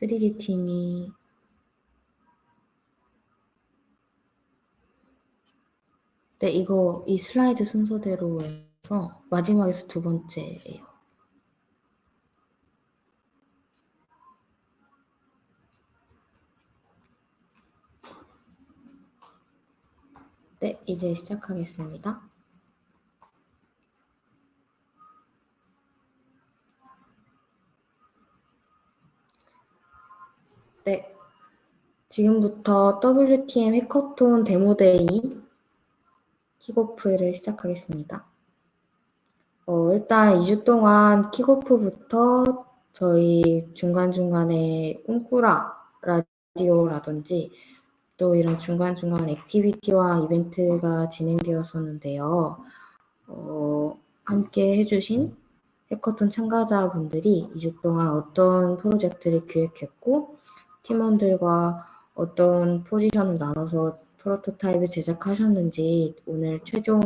3D 팀이 네, 이 슬라이드 순서대로 해서 마지막에서 두 번째예요. 네, 이제 시작하겠습니다. 네, 지금부터 WTM 해커톤 데모데이 킥오프를 시작하겠습니다. 일단 2주 동안 킥오프부터 저희 중간중간에 꿈꾸라 라디오라든지 또 이런 중간중간 액티비티와 이벤트가 진행되었었는데요. 함께 해주신 해커톤 참가자분들이 2주 동안 어떤 프로젝트를 기획했고 팀원들과 어떤 포지션을 나눠서 프로토타입을 제작하셨는지 오늘 최종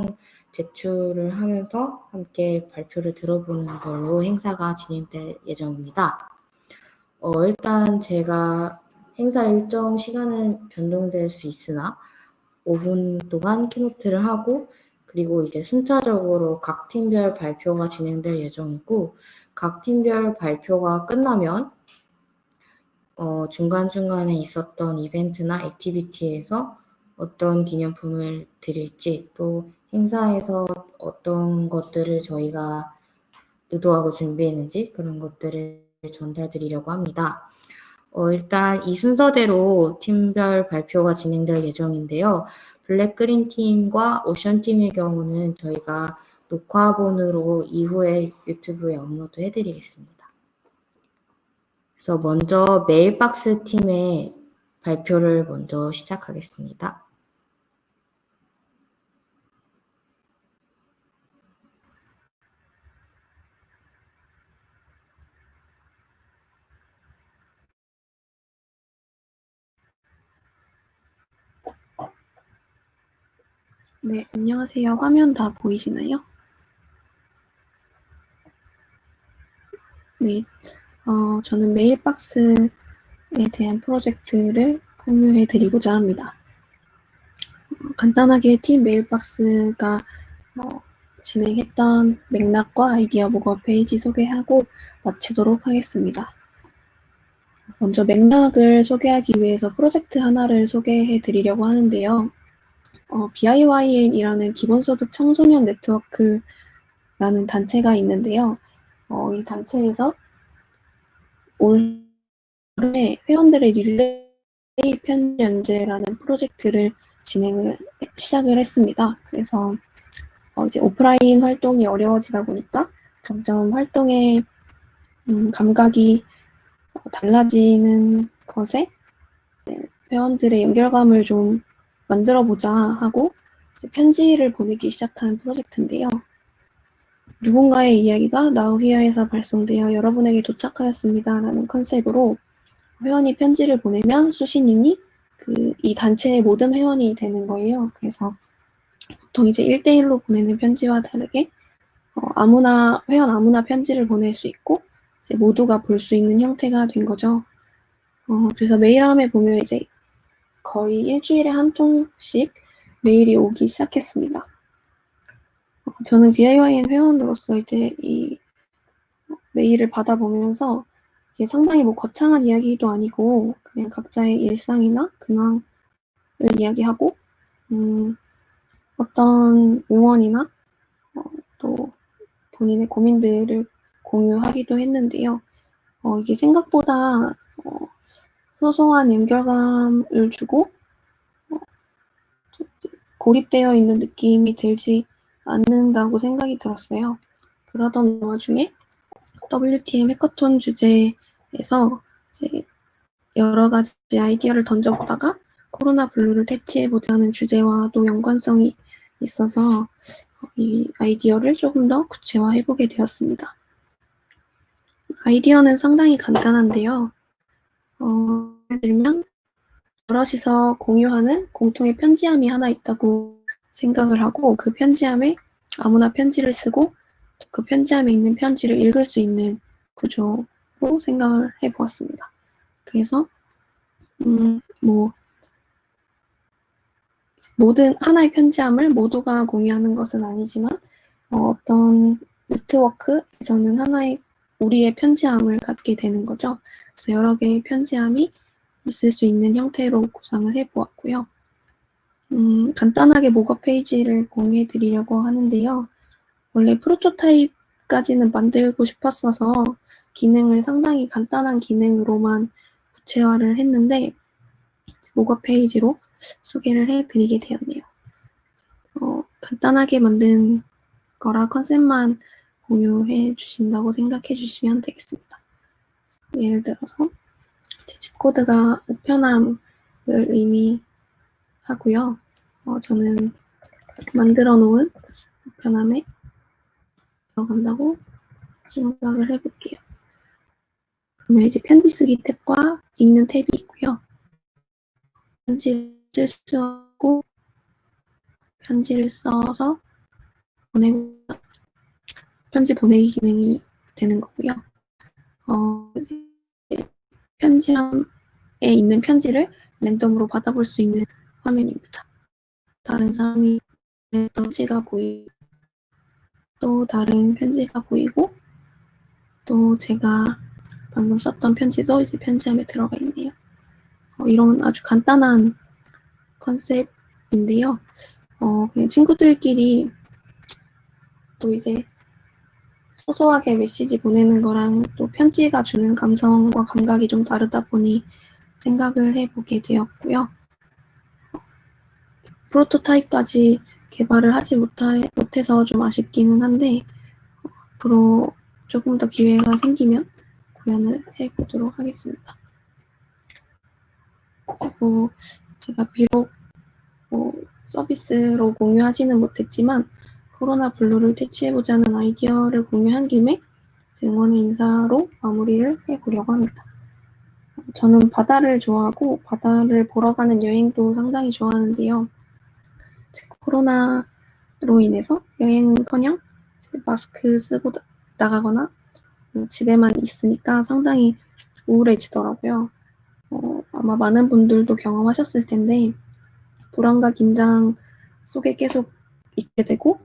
제출을 하면서 함께 발표를 들어보는 걸로 행사가 진행될 예정입니다. 일단 제가 행사 일정 시간은 변동될 수 있으나 5분 동안 키노트를 하고 그리고 이제 순차적으로 각 팀별 발표가 진행될 예정이고 각 팀별 발표가 끝나면 중간중간에 있었던 이벤트나 액티비티에서 어떤 기념품을 드릴지 또 행사에서 어떤 것들을 저희가 의도하고 준비했는지 그런 것들을 전달드리려고 합니다. 일단 이 순서대로 팀별 발표가 진행될 예정인데요. 블랙그린 팀과 오션 팀의 경우는 저희가 녹화본으로 이후에 유튜브에 업로드 해드리겠습니다. 그래서 먼저 메일박스 팀의 발표를 먼저 시작하겠습니다. 네, 안녕하세요. 화면 다 보이시나요? 네, 저는 메일박스에 대한 프로젝트를 공유해 드리고자 합니다. 간단하게 팀 메일박스가 진행했던 맥락과 아이디어 목업 페이지 소개하고 마치도록 하겠습니다. 먼저 맥락을 소개하기 위해서 프로젝트 하나를 소개해 드리려고 하는데요. BIYN이라는 기본소득 청소년 네트워크라는 단체가 있는데요. 이 단체에서 올해 회원들의 릴레이 편지 연재라는 프로젝트를 시작을 했습니다. 그래서 이제 오프라인 활동이 어려워지다 보니까 점점 활동의 감각이 달라지는 것에 회원들의 연결감을 좀 만들어보자 하고 편지를 보내기 시작한 프로젝트인데요. 누군가의 이야기가 나우히어에서 발송되어 여러분에게 도착하였습니다 라는 컨셉으로 회원이 편지를 보내면 수신인이 이 단체의 모든 회원이 되는 거예요. 그래서 보통 이제 1대1로 보내는 편지와 다르게 회원 아무나 편지를 보낼 수 있고 이제 모두가 볼 수 있는 형태가 된 거죠. 그래서 메일함에 보면 이제 거의 일주일에 한 통씩 메일이 오기 시작했습니다. 저는 BIYN 회원으로서 이제 이 메일을 받아보면서 이게 상당히 뭐 거창한 이야기도 아니고 그냥 각자의 일상이나 근황을 이야기하고 어떤 응원이나 또 본인의 고민들을 공유하기도 했는데요. 이게 생각보다 소소한 연결감을 주고 고립되어 있는 느낌이 들지 않는다고 생각이 들었어요. 그러던 와중에 WTM 해커톤 주제에서 이제 여러 가지 아이디어를 던져보다가 코로나 블루를 퇴치해보자는 주제와도 연관성이 있어서 이 아이디어를 조금 더 구체화해보게 되었습니다. 아이디어는 상당히 간단한데요. 예를 들면 여럿이서 공유하는 공통의 편지함이 하나 있다고 생각을 하고 그 편지함에 아무나 편지를 쓰고 그 편지함에 있는 편지를 읽을 수 있는 구조로 생각을 해보았습니다. 그래서 뭐 모든 하나의 편지함을 모두가 공유하는 것은 아니지만 어떤 네트워크에서는 하나의 우리의 편지함을 갖게 되는 거죠. 그래서 여러 개의 편지함이 있을 수 있는 형태로 구상을 해보았고요. 간단하게 목업 페이지를 공유해 드리려고 하는데요. 원래 프로토타입까지는 만들고 싶었어서 기능을 상당히 간단한 기능으로만 구체화를 했는데 목업 페이지로 소개를 해드리게 되었네요. 간단하게 만든 거라 컨셉만 공유해 주신다고 생각해 주시면 되겠습니다. 예를 들어서 집 코드가 우편함을 의미하고요. 저는 만들어 놓은 우편함에 들어간다고 생각을 해볼게요. 그러면 이제 편지 쓰기 탭과 읽는 탭이 있고요. 편지를 쓸 수 없고 편지를 써서 보내고 편지 보내기 기능이 되는 거고요. 편지함에 있는 편지를 랜덤으로 받아볼 수 있는 화면입니다. 다른 사람이 편지가 보이고 또 다른 편지가 보이고 또 제가 방금 썼던 편지도 이제 편지함에 들어가 있네요. 이런 아주 간단한 컨셉인데요. 그냥 친구들끼리 또 이제 소소하게 메시지 보내는 거랑 또 편지가 주는 감성과 감각이 좀 다르다 보니 생각을 해보게 되었고요. 프로토타입까지 개발을 하지 못해서 좀 아쉽기는 한데 앞으로 조금 더 기회가 생기면 구현을 해보도록 하겠습니다. 그리고 제가 비록 서비스로 공유하지는 못했지만 코로나 블루를 퇴치해보자는 아이디어를 공유한 김에 응원의 인사로 마무리를 해보려고 합니다. 저는 바다를 좋아하고 바다를 보러 가는 여행도 상당히 좋아하는데요. 코로나로 인해서 여행은커녕 마스크 쓰고 나가거나 집에만 있으니까 상당히 우울해지더라고요. 아마 많은 분들도 경험하셨을 텐데 불안과 긴장 속에 계속 있게 되고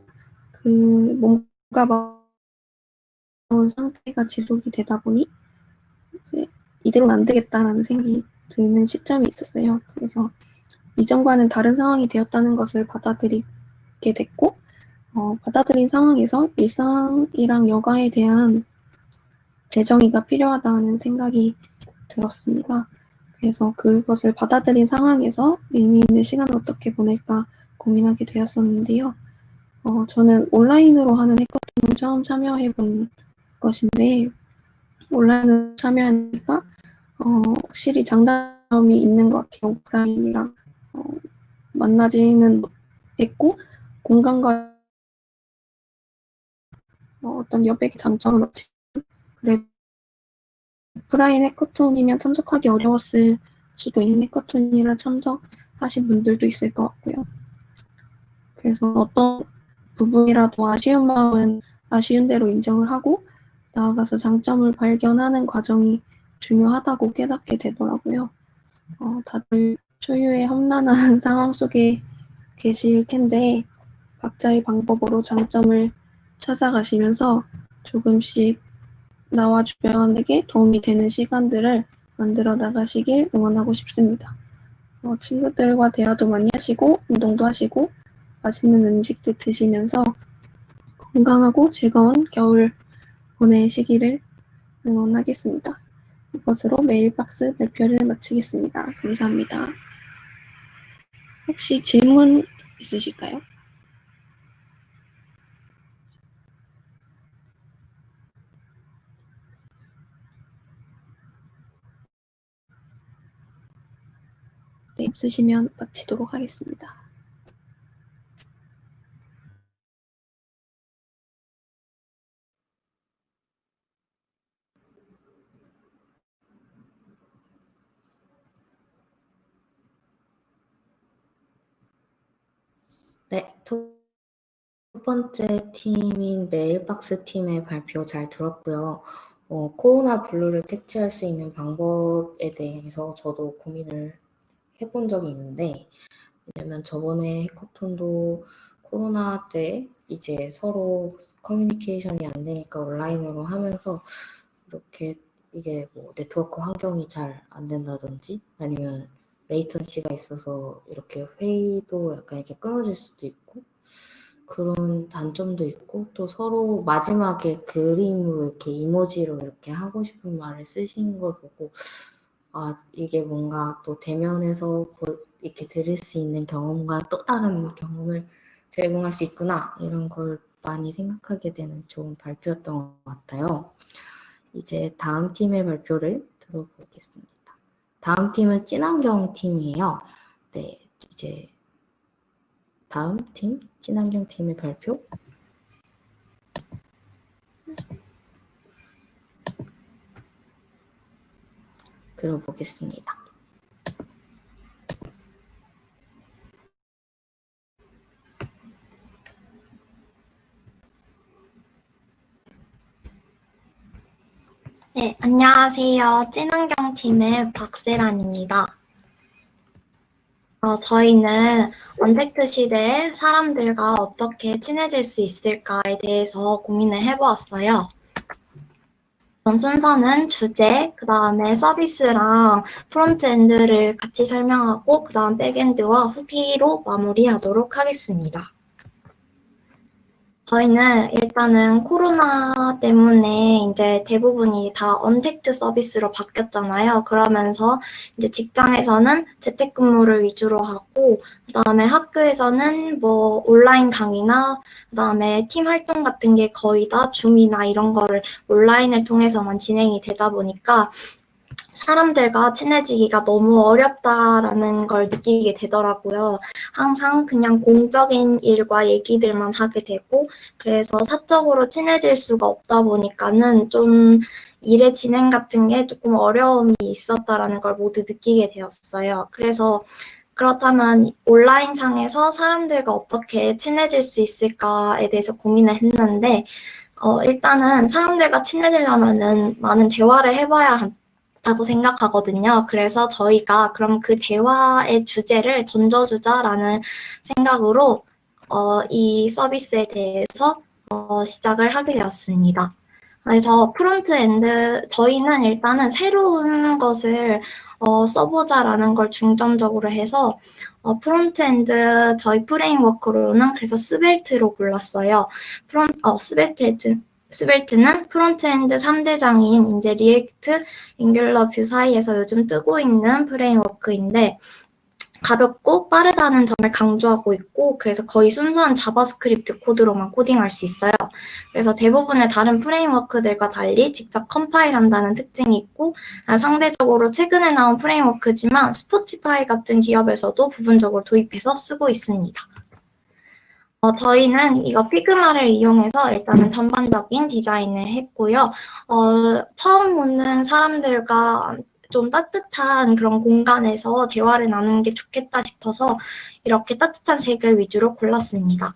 그 뭔가 마음 상태가 지속이 되다 보니 이제 이대로는 안 되겠다라는 생각이 드는 시점이 있었어요. 그래서 이전과는 다른 상황이 되었다는 것을 받아들이게 됐고 받아들인 상황에서 일상이랑 여가에 대한 재정의가 필요하다는 생각이 들었습니다. 그래서 그것을 받아들인 상황에서 의미 있는 시간을 어떻게 보낼까 고민하게 되었었는데요. 저는 온라인으로 하는 해커톤을 처음 참여해 본 것인데 온라인으로 참여하니까 확실히 장단점이 있는 것 같아요. 오프라인이랑 만나지는 못했고 공간과 어떤 여백의 장점은 없지만 그래도 오프라인 해커톤이면 참석하기 어려웠을 수도 있는 해커톤이라 참석하신 분들도 있을 것 같고요. 그래서 어떤 부분이라도 아쉬운 마음은 아쉬운 대로 인정을 하고 나아가서 장점을 발견하는 과정이 중요하다고 깨닫게 되더라고요. 다들 초유의 험난한 상황 속에 계실 텐데 각자의 방법으로 장점을 찾아가시면서 조금씩 나와 주변에게 도움이 되는 시간들을 만들어 나가시길 응원하고 싶습니다. 친구들과 대화도 많이 하시고 운동도 하시고 맛있는 음식도 드시면서 건강하고 즐거운 겨울 보내시기를 응원하겠습니다. 이것으로 메일박스 발표를 마치겠습니다. 감사합니다. 혹시 질문 있으실까요? 네, 없으시면 마치도록 하겠습니다. 네, 첫 번째 팀인 메일박스 팀의 발표 잘 들었고요. 코로나 블루를 퇴치할 수 있는 방법에 대해서 저도 고민을 해본 적이 있는데, 왜냐면 저번에 해커톤도 코로나 때 이제 서로 커뮤니케이션이 안 되니까 온라인으로 하면서 이렇게 이게 뭐 네트워크 환경이 잘 안 된다든지 아니면 레이턴시가 있어서 이렇게 회의도 약간 이렇게 끊어질 수도 있고 그런 단점도 있고 또 서로 마지막에 그림으로 이렇게 이모지로 이렇게 하고 싶은 말을 쓰신 걸 보고 아 이게 뭔가 또 대면에서 이렇게 들을 수 있는 경험과 또 다른 경험을 제공할 수 있구나 이런 걸 많이 생각하게 되는 좋은 발표였던 것 같아요. 이제 다음 팀의 발표를 들어보겠습니다. 다음 팀은 친환경 팀이에요. 네, 이제 다음 팀, 친환경 팀의 발표 들어보겠습니다. 네, 안녕하세요. 친환경팀의 박세란입니다. 저희는 언택트 시대에 사람들과 어떻게 친해질 수 있을까에 대해서 고민을 해보았어요. 이번 순서는 주제, 그 다음에 서비스랑 프론트엔드를 같이 설명하고 그 다음 백엔드와 후기로 마무리하도록 하겠습니다. 저희는 일단은 코로나 때문에 이제 대부분이 다 언택트 서비스로 바뀌었잖아요. 그러면서 이제 직장에서는 재택근무를 위주로 하고, 그다음에 학교에서는 뭐 온라인 강의나 그다음에 팀 활동 같은 게 거의 다 줌이나 이런 거를 온라인을 통해서만 진행이 되다 보니까 사람들과 친해지기가 너무 어렵다라는 걸 느끼게 되더라고요. 항상 그냥 공적인 일과 얘기들만 하게 되고, 그래서 사적으로 친해질 수가 없다 보니까는 좀 일의 진행 같은 게 조금 어려움이 있었다라는 걸 모두 느끼게 되었어요. 그래서 그렇다면 온라인상에서 사람들과 어떻게 친해질 수 있을까에 대해서 고민을 했는데, 일단은 사람들과 친해지려면은 많은 대화를 해봐야 다고 생각하거든요. 그래서 저희가 그럼 그 대화의 주제를 던져주자라는 생각으로 이 서비스에 대해서 시작을 하게 되었습니다. 그래서 프론트엔드 저희는 일단은 새로운 것을 써보자라는 걸 중점적으로 해서 프론트엔드 저희 프레임워크로는 그래서 스벨트로 골랐어요. 스벨트는 프론트엔드 3대장인 이제 리액트, 앵귤러, 뷰 사이에서 요즘 뜨고 있는 프레임워크인데 가볍고 빠르다는 점을 강조하고 있고 그래서 거의 순수한 자바스크립트 코드로만 코딩할 수 있어요. 그래서 대부분의 다른 프레임워크들과 달리 직접 컴파일한다는 특징이 있고 상대적으로 최근에 나온 프레임워크지만 스포티파이 같은 기업에서도 부분적으로 도입해서 쓰고 있습니다. 저희는 이거 피그마를 이용해서 일단은 전반적인 디자인을 했고요. 처음 오는 사람들과 좀 따뜻한 그런 공간에서 대화를 나누는 게 좋겠다 싶어서 이렇게 따뜻한 색을 위주로 골랐습니다.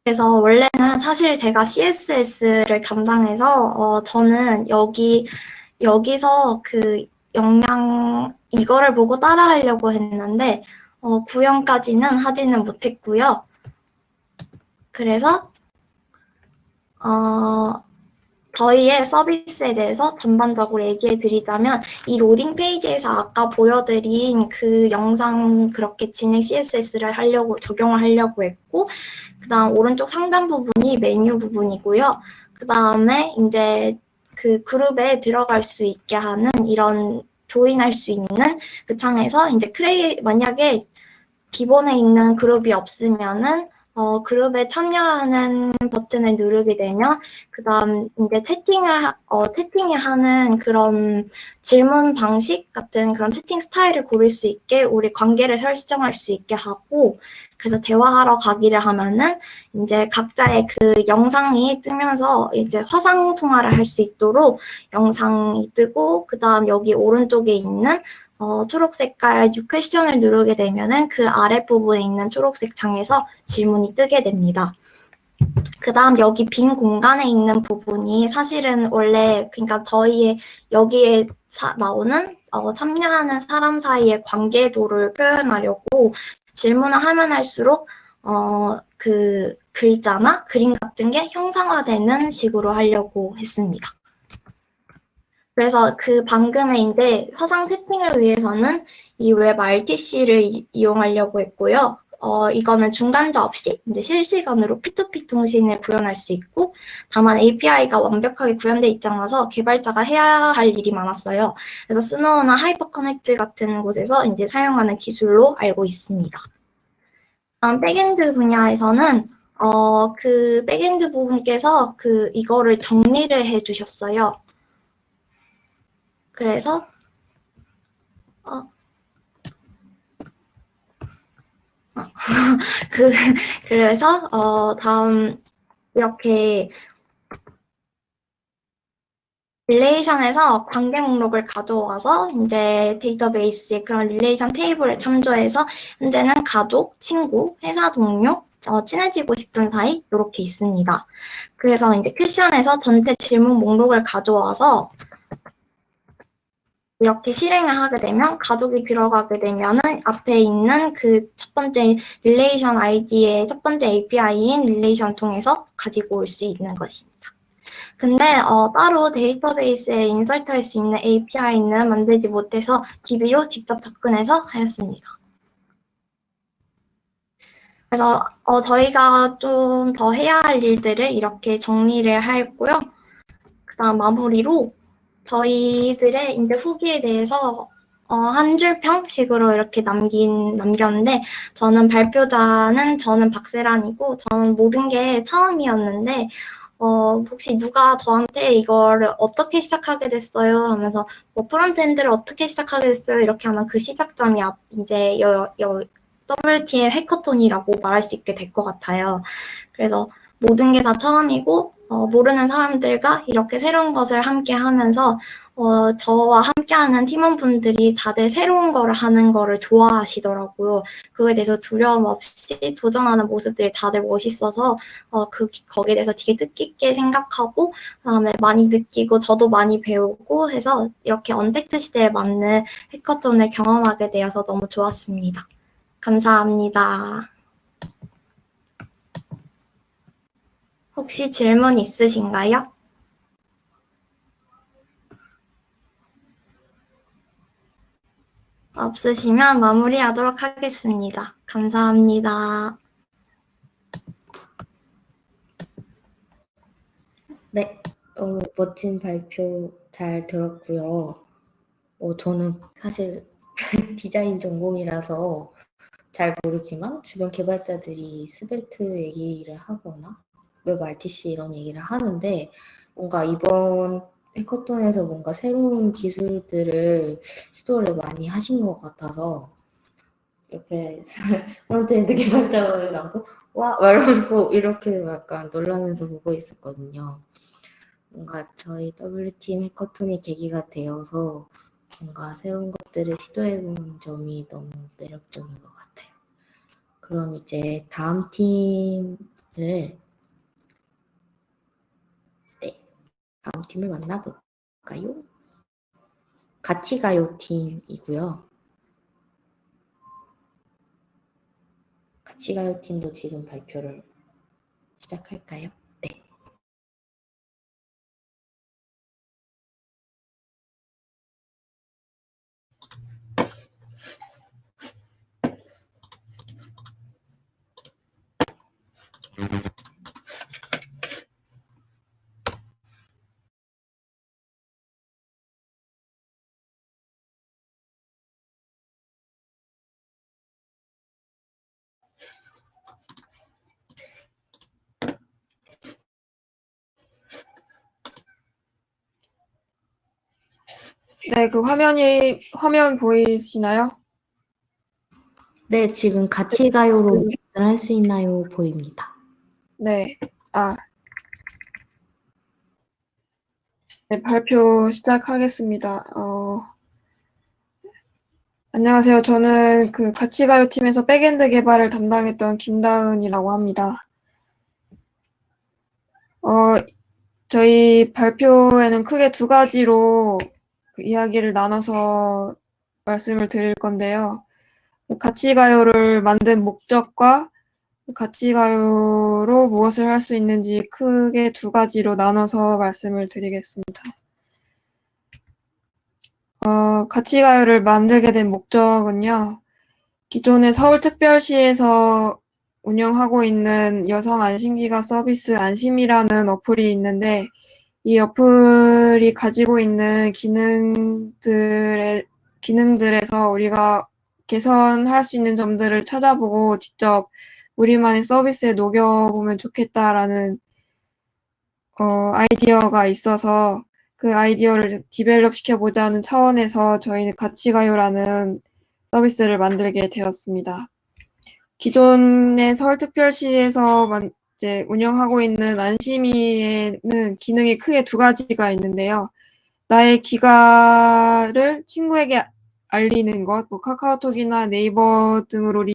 그래서 원래는 사실 제가 CSS를 담당해서 저는 여기서 그 이거를 보고 따라하려고 했는데 구형까지는 하지는 못했고요. 그래서 저희의 서비스에 대해서 전반적으로 얘기해 드리자면 이 로딩 페이지에서 아까 보여드린 그 영상 그렇게 진행 CSS를 적용을 하려고 했고 그 다음 오른쪽 상단 부분이 메뉴 부분이고요. 그 다음에 이제 그 그룹에 들어갈 수 있게 하는 이런 조인할 수 있는 그 창에서 이제 만약에 기본에 있는 그룹이 없으면은 그룹에 참여하는 버튼을 누르게 되면 그다음 이제 채팅을 하는 그런 질문 방식 같은 그런 채팅 스타일을 고를 수 있게 우리 관계를 설정할 수 있게 하고 그래서 대화하러 가기를 하면은 이제 각자의 그 영상이 뜨면서 이제 화상 통화를 할 수 있도록 영상이 뜨고 그다음 여기 오른쪽에 있는 초록 색깔 New Question을 누르게 되면은 그 아랫부분에 있는 초록색 창에서 질문이 뜨게 됩니다. 그다음 여기 빈 공간에 있는 부분이 사실은 원래 그러니까 저희의 여기에 나오는 참여하는 사람 사이의 관계도를 표현하려고 질문을 하면 할수록 그 글자나 그림 같은 게 형상화되는 식으로 하려고 했습니다. 그래서 그 방금의 이제 화상 세팅을 위해서는 이 웹 RTC를 이용하려고 했고요. 이거는 중간자 없이 이제 실시간으로 P2P 통신을 구현할 수 있고, 다만 API가 완벽하게 구현되어 있지 않아서 개발자가 해야 할 일이 많았어요. 그래서 스노우나 하이퍼 커넥트 같은 곳에서 이제 사용하는 기술로 알고 있습니다. 다음 백엔드 분야에서는 그 백엔드 부분께서 이거를 정리를 해주셨어요. 그래서 그래서 다음 이렇게 릴레이션에서 관계 목록을 가져와서 이제 데이터베이스에 그런 릴레이션 테이블을 참조해서 현재는 가족, 친구, 회사 동료, 친해지고 싶은 사이 이렇게 있습니다. 그래서 이제 퀘션에서 전체 질문 목록을 가져와서 이렇게 실행을 하게 되면 가족이 들어가게 되면은 앞에 있는 그 첫 번째 릴레이션 아이디의 첫 번째 API인 릴레이션 통해서 가지고 올 수 있는 것입니다. 근데 따로 데이터베이스에 인설트할 수 있는 API는 만들지 못해서 DB로 직접 접근해서 하였습니다. 그래서 저희가 좀 더 해야 할 일들을 이렇게 정리를 하였고요. 그다음 마무리로 저희들의 이제 후기에 대해서 한 줄 평식으로 이렇게 남겼는데, 저는 박세란이고, 저는 모든 게 처음이었는데, 혹시 누가 저한테 이거를 어떻게 시작하게 됐어요? 하면서, 프론트엔드를 어떻게 시작하게 됐어요? 이렇게 하면 그 시작점이 이제 WTM 해커톤이라고 말할 수 있게 될 것 같아요. 그래서 모든 게 다 처음이고, 모르는 사람들과 이렇게 새로운 것을 함께 하면서, 저와 함께하는 팀원분들이 다들 새로운 거를 하는 거를 좋아하시더라고요. 그거에 대해서 두려움 없이 도전하는 모습들이 다들 멋있어서, 거기에 대해서 되게 뜻깊게 생각하고, 그다음에 많이 느끼고, 저도 많이 배우고 해서 이렇게 언택트 시대에 맞는 해커톤을 경험하게 되어서 너무 좋았습니다. 감사합니다. 혹시 질문 있으신가요? 없으시면 마무리하도록 하겠습니다. 감사합니다. 네, 너무 멋진 발표 잘 들었고요. 저는 사실 디자인 전공이라서 잘 모르지만 주변 개발자들이 스벨트 얘기를 하거나 웹 RTC 이런 얘기를 하는데, 뭔가 이번 해커톤에서 뭔가 새로운 기술들을 시도를 많이 하신 것 같아서 옆에 프론트엔드 개발자들하고 와 말면서 이렇게 약간 놀라면서 보고 있었거든요. 뭔가 저희 W팀 해커톤이 계기가 되어서 뭔가 새로운 것들을 시도해보는 점이 너무 매력적인 것 같아요. 그럼 이제 다음 팀을 다음 팀을 만나볼까요? 같이 가요 팀이고요. 같이 가요 팀도 지금 발표를 시작할까요? 네. 네, 그 화면 보이시나요? 네, 지금 같이 가요로 할 수 있나요? 보입니다. 네. 네, 발표 시작하겠습니다. 안녕하세요. 저는 그 같이 가요 팀에서 백엔드 개발을 담당했던 김다은이라고 합니다. 저희 발표에는 크게 두 가지로 그 이야기를 나눠서 말씀을 드릴 건데요. 그 가치가요를 만든 목적과 그 가치가요로 무엇을 할 수 있는지 크게 두 가지로 나눠서 말씀을 드리겠습니다. 가치가요를 만들게 된 목적은요, 기존의 서울특별시에서 운영하고 있는 여성 안심기가 서비스 안심이라는 어플이 있는데, 이 어플이 가지고 있는 기능들에서 우리가 개선할 수 있는 점들을 찾아보고 직접 우리만의 서비스에 녹여보면 좋겠다라는 아이디어가 있어서 그 아이디어를 좀 디벨롭 시켜보자는 차원에서 저희는 가치가요라는 서비스를 만들게 되었습니다. 기존의 서울특별시에서 이제 운영하고 있는 안심이에는 기능이 크게 두 가지가 있는데요. 나의 귀가를 친구에게 알리는 것, 뭐 카카오톡이나 네이버 등으로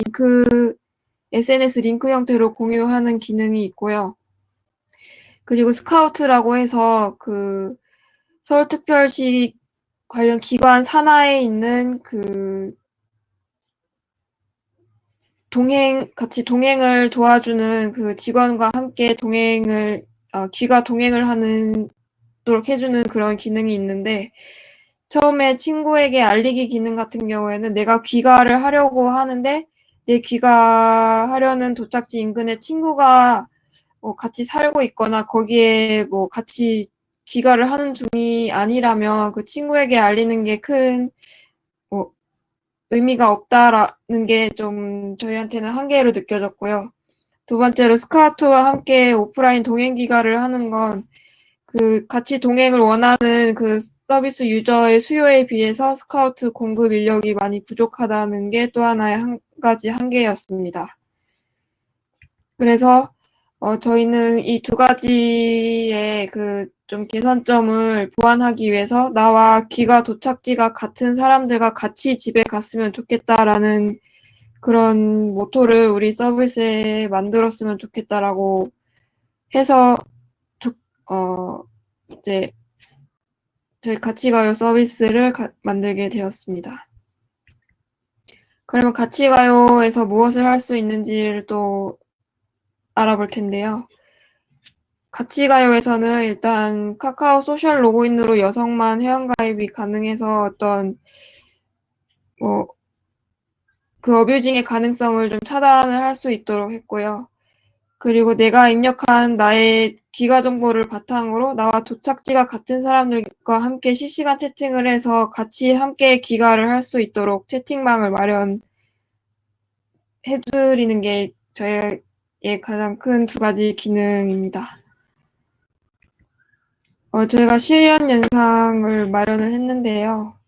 SNS 링크 형태로 공유하는 기능이 있고요. 그리고 스카우트라고 해서 그 서울특별시 관련 기관 산하에 있는 그 같이 동행을 도와주는 그 직원과 함께 귀가 동행을 하도록 해주는 그런 기능이 있는데, 처음에 친구에게 알리기 기능 같은 경우에는 내가 귀가를 하려고 하는데, 내 귀가하려는 도착지 인근에 친구가 같이 살고 있거나 거기에 뭐 같이 귀가를 하는 중이 아니라면 그 친구에게 알리는 게 큰 의미가 없다라는 게 좀 저희한테는 한계로 느껴졌고요. 두 번째로 스카우트와 함께 오프라인 동행 귀가를 하는 건 그 같이 동행을 원하는 그 서비스 유저의 수요에 비해서 스카우트 공급 인력이 많이 부족하다는 게 또 하나의 한 가지 한계였습니다. 그래서 저희는 이 두 가지의 그 좀 개선점을 보완하기 위해서 나와 귀가 도착지가 같은 사람들과 같이 집에 갔으면 좋겠다라는 그런 모토를 우리 서비스에 만들었으면 좋겠다라고 해서 이제 저희 가치가요 서비스를 만들게 되었습니다. 그러면 가치가요에서 무엇을 할 수 있는지를 또 알아볼 텐데요. 가치가요에서는 일단 카카오 소셜 로그인으로 여성만 회원가입이 가능해서 어떤 그 어뷰징의 가능성을 좀 차단을 할 수 있도록 했고요. 그리고 내가 입력한 나의 귀가 정보를 바탕으로 나와 도착지가 같은 사람들과 함께 실시간 채팅을 해서 같이 함께 귀가를 할 수 있도록 채팅방을 마련해드리는 게 저희의 가장 큰 두 가지 기능입니다. 저희가 시연 영상을 마련을 했는데요.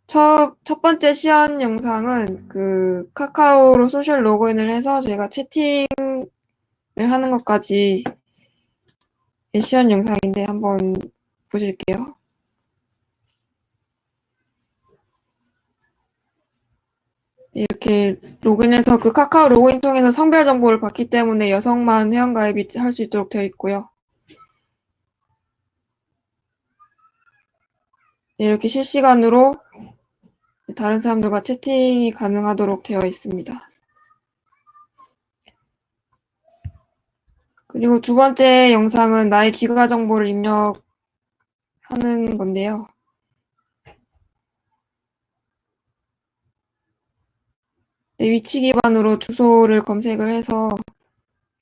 첫 번째 시연 영상은 그 카카오로 소셜 로그인을 해서 저희가 채팅을 하는 것까지 시연 영상인데 한번 보실게요. 이렇게 로그인해서 그 카카오 로그인 통해서 성별 정보를 받기 때문에 여성만 회원가입이 할 수 있도록 되어 있고요. 이렇게 실시간으로 다른 사람들과 채팅이 가능하도록 되어 있습니다. 그리고 두 번째 영상은 나의 귀가 정보를 입력하는 건데요. 내 위치 기반으로 주소를 검색을 해서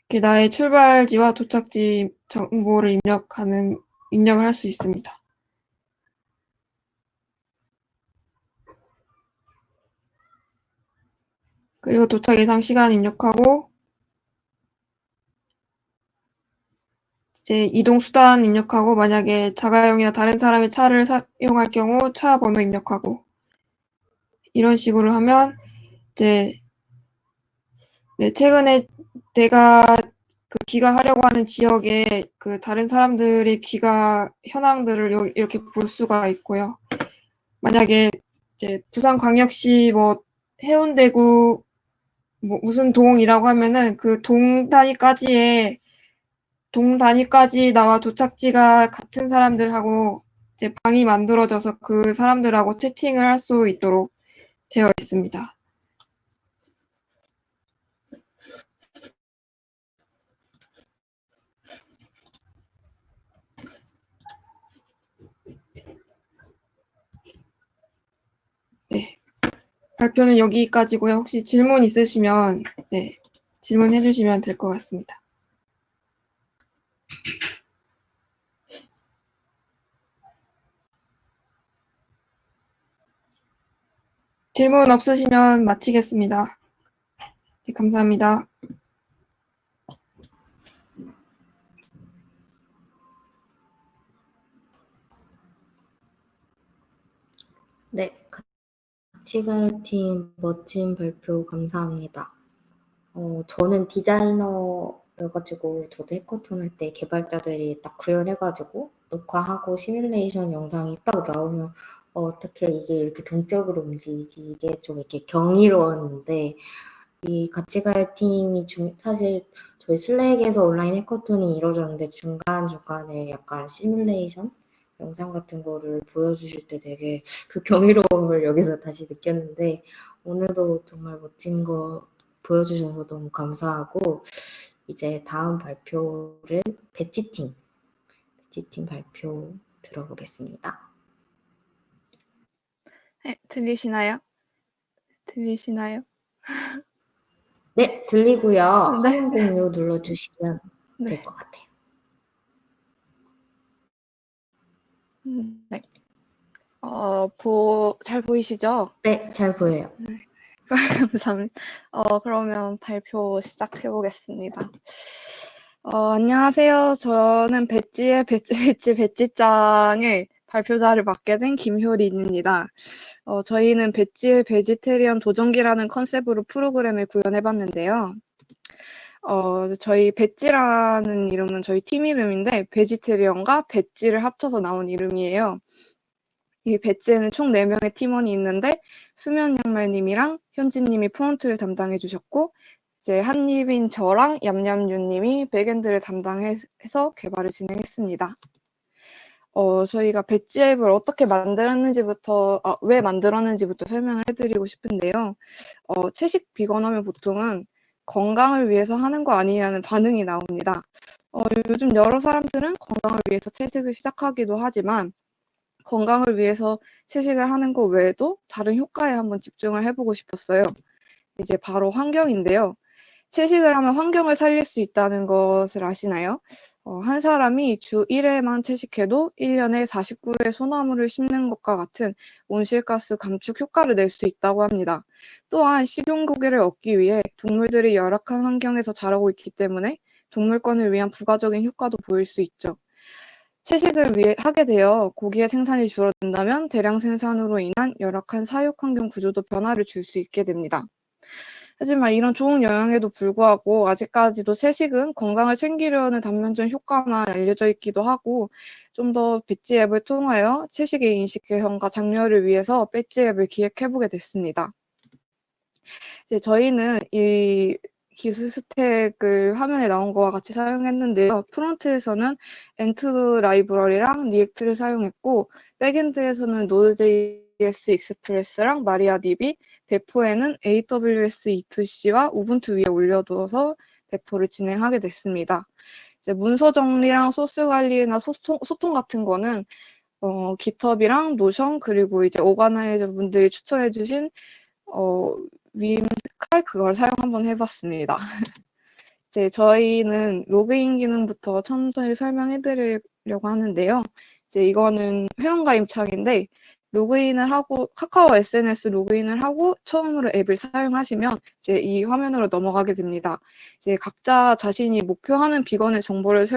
이렇게 나의 출발지와 도착지 정보를 입력을 할 수 있습니다. 그리고 도착 예상 시간 입력하고 이제 이동 수단 입력하고 만약에 자가용이나 다른 사람의 차를 사용할 경우 차 번호 입력하고 이런 식으로 하면 이제 최근에 내가 그 귀가하려고 하는 지역에 그 다른 사람들의 귀가 현황들을 이렇게 볼 수가 있고요. 만약에 이제 부산광역시 뭐 해운대구 뭐 무슨 동이라고 하면은 그 동 단위까지의 동 단위까지 나와 도착지가 같은 사람들하고 이제 방이 만들어져서 그 사람들하고 채팅을 할 수 있도록 되어 있습니다. 네. 발표는 여기까지고요. 혹시 질문 있으시면 네, 질문해 주시면 될 것 같습니다. 질문 없으시면 마치겠습니다. 네, 감사합니다. 네, 가치관팀 멋진 발표 감사합니다. 저는 디자이너여가지고 저도 해커톤 할 때 개발자들이 딱 구현해가지고 녹화하고 시뮬레이션 영상이 딱 나오면 어떻게 이게 이렇게 동적으로 움직이지, 이게 좀 이렇게 경이로웠는데, 이 가치관 팀이 사실 저희 슬랙에서 온라인 해커톤이 이루어졌는데 중간중간에 약간 시뮬레이션 영상 같은 거를 보여주실 때 되게 그 경이로움을 여기서 다시 느꼈는데, 오늘도 정말 멋진 거 보여주셔서 너무 감사하고, 이제 다음 발표를 배치팀 발표 들어보겠습니다. 네, 들리시나요? 들리시나요? 네, 들리고요. 네. 화면 공유 눌러주시면 네. 될 것 같아요. 네. 잘 보이시죠? 네, 잘 보여요. 감사합니다. 그러면 발표 시작해 보겠습니다. 안녕하세요. 저는 배지짱의 발표자를 맡게 된 김효린입니다. 저희는 배지의 베지테리언 도전기라는 컨셉으로 프로그램을 구현해 봤는데요. 저희 배지라는 이름은 저희 팀 이름인데, 베지테리언과 배지를 합쳐서 나온 이름이에요. 이 배지에는 총 4명의 팀원이 있는데, 수면양말님이랑 현진님이 프론트를 담당해 주셨고, 이제 한입인 저랑 얌얌유님이 백엔드를 담당해서 개발을 진행했습니다. 저희가 배지 앱을 어떻게 만들었는지부터, 왜 만들었는지부터 설명을 해드리고 싶은데요. 채식 비건 하면 보통은 건강을 위해서 하는 거 아니냐는 반응이 나옵니다. 요즘 여러 사람들은 건강을 위해서 채식을 시작하기도 하지만, 건강을 위해서 채식을 하는 거 외에도 다른 효과에 한번 집중을 해보고 싶었어요. 이제 바로 환경인데요. 채식을 하면 환경을 살릴 수 있다는 것을 아시나요? 한 사람이 주 1회만 채식해도 1년에 49의 소나무를 심는 것과 같은 온실가스 감축 효과를 낼 수 있다고 합니다. 또한 식용고기를 얻기 위해 동물들이 열악한 환경에서 자라고 있기 때문에 동물권을 위한 부가적인 효과도 보일 수 있죠. 채식을 하게 되어 고기의 생산이 줄어든다면 대량 생산으로 인한 열악한 사육 환경 구조도 변화를 줄 수 있게 됩니다. 하지만 이런 좋은 영향에도 불구하고 아직까지도 채식은 건강을 챙기려는 단면적 효과만 알려져 있기도 하고, 좀 더 배지 앱을 통하여 채식의 인식 개선과 장려를 위해서 배지 앱을 기획해보게 됐습니다. 이제 저희는 이 기술 스택을 화면에 나온 거와 같이 사용했는데요. 프론트에서는 엔트 라이브러리랑 리액트를 사용했고, 백엔드에서는 노드.js 익스프레스랑 마리아DB, 배포에는 AWS E2C와 우분투 위에 올려두어서 배포를 진행하게 됐습니다. 이제 문서 정리랑 소스 관리나 소통 같은 거는 깃허브랑 노션, 그리고 이제 오가나이저 분들이 추천해주신 윈칼, 그걸 사용 한번 해봤습니다. 이제 저희는 로그인 기능부터 천천히 설명해 드리려고 하는데요. 이제 이거는 회원가입 창인데, 로그인을 하고 카카오 SNS 로그인을 하고 처음으로 앱을 사용하시면 이제 이 화면으로 넘어가게 됩니다. 이제 각자 자신이 목표하는 비건의 정도를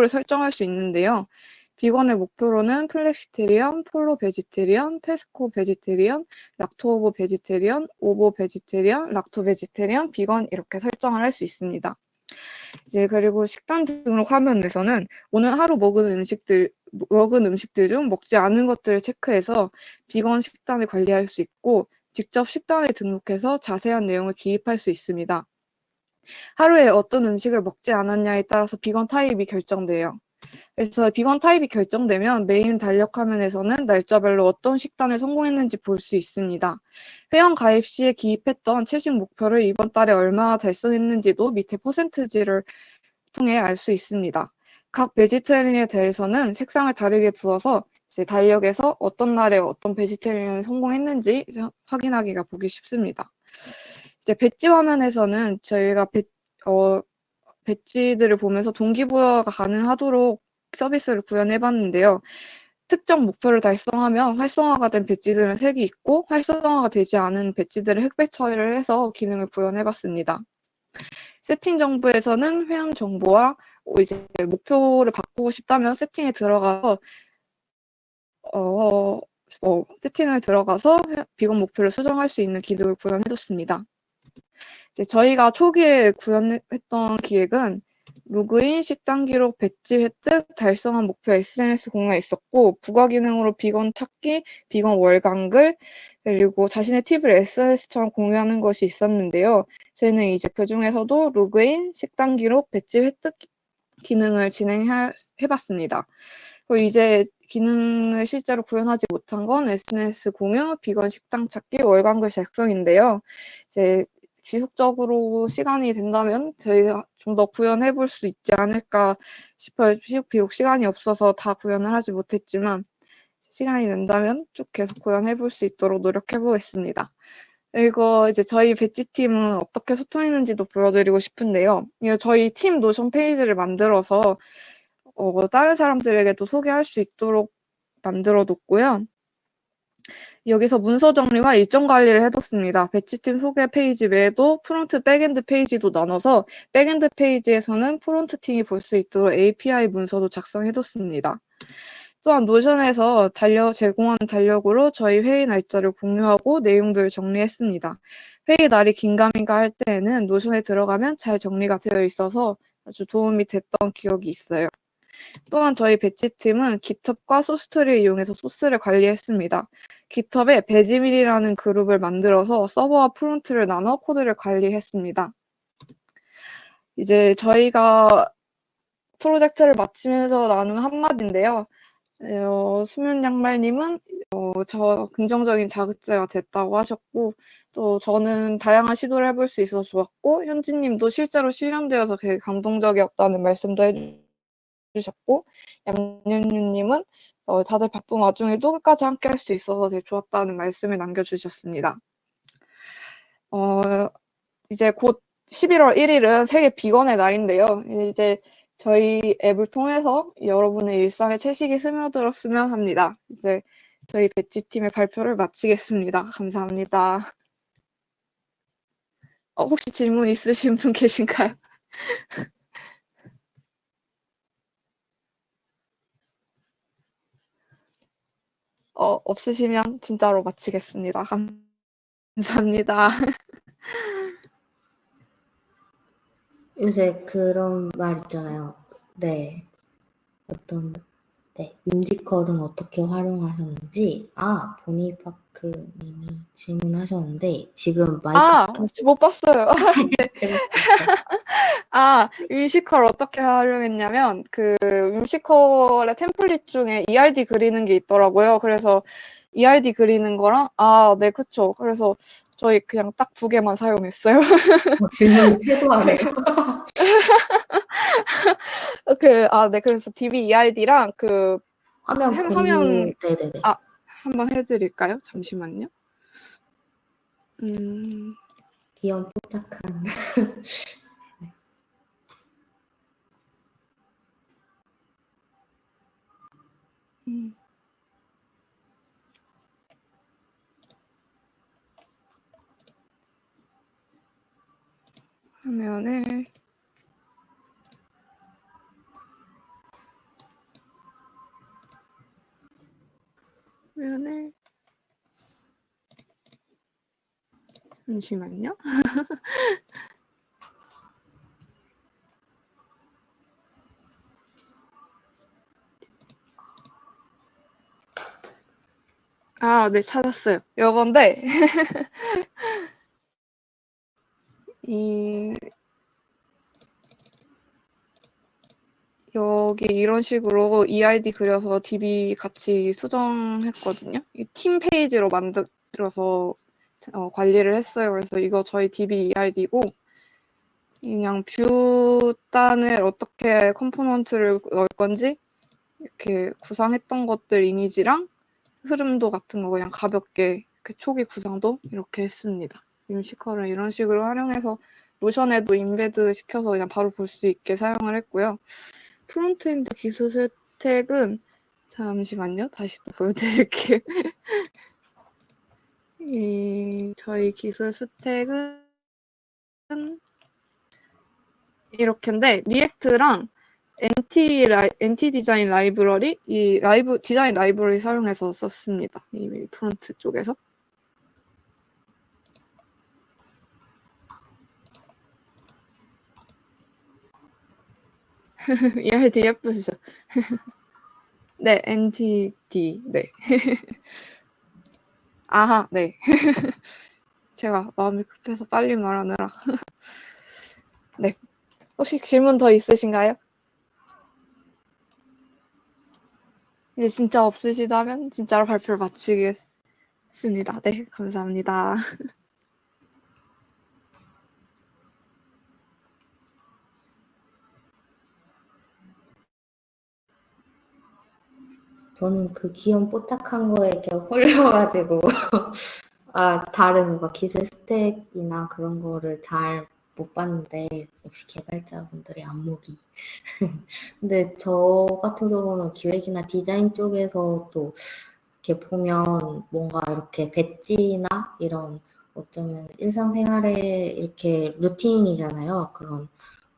설정할 수 있는데요. 비건의 목표로는 플렉시테리언, 폴로 베지테리언, 페스코 베지테리언, 락토오보 베지테리언, 오보 베지테리언, 락토 베지테리언, 비건 이렇게 설정을 할 수 있습니다. 이제 그리고 식단 등록 화면에서는 오늘 하루 먹은 음식들 중 먹지 않은 것들을 체크해서 비건 식단을 관리할 수 있고, 직접 식단을 등록해서 자세한 내용을 기입할 수 있습니다. 하루에 어떤 음식을 먹지 않았냐에 따라서 비건 타입이 결정돼요. 그래서 비건 타입이 결정되면 메인 달력 화면에서는 날짜별로 어떤 식단을 성공했는지 볼 수 있습니다. 회원 가입 시에 기입했던 채식 목표를 이번 달에 얼마나 달성했는지도 밑에 퍼센트지를 통해 알 수 있습니다. 각 베지테리언에 대해서는 색상을 다르게 두어서 이제 달력에서 어떤 날에 어떤 베지테리언이 성공했는지 확인하기가 보기 쉽습니다. 이제 배지 화면에서는 저희가 배지들을 보면서 동기부여가 가능하도록 서비스를 구현해봤는데요. 특정 목표를 달성하면 활성화가 된 배지들은 색이 있고 활성화가 되지 않은 배지들을 흑백 처리를 해서 기능을 구현해봤습니다. 세팅 정보에서는 회원 정보와 이제 목표를 바꾸고 싶다면 세팅에 들어가서 세팅을 들어가서 비건 목표를 수정할 수 있는 기능을 구현해뒀습니다. 이제 저희가 초기에 구현했던 기획은 로그인, 식단 기록, 배지 획득, 달성한 목표 SNS 공유가 있었고 부가 기능으로 비건 찾기, 비건 월간글, 그리고 자신의 팁을 SNS처럼 공유하는 것이 있었는데요. 저희는 이제 그 중에서도 로그인, 식단 기록, 배지 획득 기능을 진행해봤습니다. 그리고 이제 기능을 실제로 구현하지 못한 건 SNS 공유, 비건 식당 찾기, 월간글 작성인데요. 이제 지속적으로 시간이 된다면 저희가 좀 더 구현해 볼 수 있지 않을까 싶어요. 비록 시간이 없어서 다 구현을 하지 못했지만 시간이 된다면 쭉 계속 구현해 볼 수 있도록 노력해 보겠습니다. 그리고 이제 저희 배지팀은 어떻게 소통했는지도 보여드리고 싶은데요. 저희 팀 노션 페이지를 만들어서 다른 사람들에게도 소개할 수 있도록 만들어 뒀고요. 여기서 문서 정리와 일정 관리를 해뒀습니다. 배치팀 소개 페이지 외에도 프론트, 백엔드 페이지도 나눠서 백엔드 페이지에서는 프론트 팀이 볼 수 있도록 API 문서도 작성해뒀습니다. 또한 노션에서 제공하는 달력으로 저희 회의 날짜를 공유하고 내용들을 정리했습니다. 회의 날이 긴가민가 할 때에는 노션에 들어가면 잘 정리가 되어 있어서 아주 도움이 됐던 기억이 있어요. 또한 저희 배치팀은 GitHub과 소스토리를 이용해서 소스를 관리했습니다. GitHub에 배지밀이라는 그룹을 만들어서 서버와 프론트를 나눠 코드를 관리했습니다. 이제 저희가 프로젝트를 마치면서 나눈 한마디인데요. 수면 양말님은 저 긍정적인 자극제가 됐다고 하셨고 또 저는 다양한 시도를 해볼 수 있어서 좋았고 현진님도 실제로 실현되어서 되게 감동적이었다는 말씀도 해주셨고 얌얌유님은 다들 바쁜 와중에도 끝까지 함께 할 수 있어서 되게 좋았다는 말씀을 남겨주셨습니다. 이제 곧 11월 1일은 세계 비건의 날인데요. 이제 저희 앱을 통해서 여러분의 일상에 채식이 스며들었으면 합니다. 이제 저희 배지팀의 발표를 마치겠습니다. 감사합니다. 혹시 질문 있으신 분 계신가요? 없으시면 진짜로 마치겠습니다. 감사합니다. 요새 그런 말 있잖아요. 네. 뮤지컬은 어떻게 활용하셨는지, 보니파크님이 질문하셨는데, 지금 마이크 못 봤어요. 들었어요. 뮤지컬 어떻게 활용했냐면, 뮤지컬의 템플릿 중에 ERD 그리는 게 있더라고요. 그래서 ERD 그리는 거랑, 네, 그쵸. 그래서 저희 그냥 딱 2개만 사용했어요. 질문이 쇄도하네요. 네, 그래서 DB-ERD랑 화면 공유, 네네네. 한번 해드릴까요? 잠시만요. 귀염 뽀짝한. 화면을 잠시만요. 네, 찾았어요. 요건데, 여기 이런 식으로 EID 그려서 DB 같이 수정했거든요. 이 팀 페이지로 만들어서 관리를 했어요. 그래서 이거 저희 DB EID고 그냥 뷰 단을 어떻게 컴포넌트를 넣을 건지 이렇게 구상했던 것들 이미지랑 흐름도 같은 거 그냥 가볍게 이렇게 초기 구상도 이렇게 했습니다. 뮤지컬을 이런 식으로 활용해서 노션에도 인베드 시켜서 그냥 바로 볼 수 있게 사용을 했고요. 프론트엔드 기술 스택은 잠시만요. 다시 또 보여드릴게요. 저희 기술 스택은 이렇게인데 리액트랑 NT 디자인 라이브러리, 이 디자인 라이브러리 사용해서 썼습니다. 이 프론트 쪽에서. EID 예쁘시죠? 네, NTD, 네. 아하, 네. 제가 마음이 급해서 빨리 말하느라. 네. 혹시 질문 더 있으신가요? 이제 진짜 없으시다면 진짜로 발표를 마치겠습니다. 네, 감사합니다. 저는 그 귀염 뽀짝한 거에 이렇게 홀려가지고 다른 뭔가 기술 스택이나 그런 거를 잘 못 봤는데 역시 개발자분들의 안목이 근데 저 같은 경우는 기획이나 디자인 쪽에서 또 이렇게 보면 뭔가 이렇게 배지나 이런 어쩌면 일상생활에 이렇게 루틴이잖아요. 그런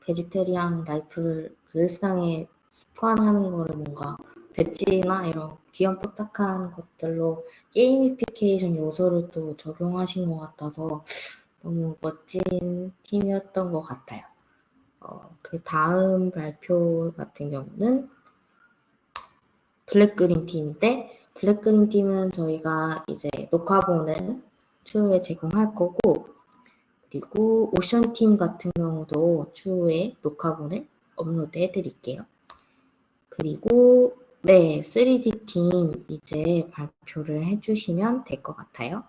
베지테리안 라이프를 그 일상에 습관하는 거를 뭔가 배지나 이런 귀염뽀짝한 것들로 게이미피케이션 요소를 또 적용하신 것 같아서 너무 멋진 팀이었던 것 같아요. 그 다음 발표 같은 경우는 블랙그린 팀인데 블랙그린 팀은 저희가 이제 녹화본을 추후에 제공할 거고 그리고 오션 팀 같은 경우도 추후에 녹화본을 업로드 해드릴게요. 그리고 네, 3D 팀 이제 발표를 해주시면 될 것 같아요.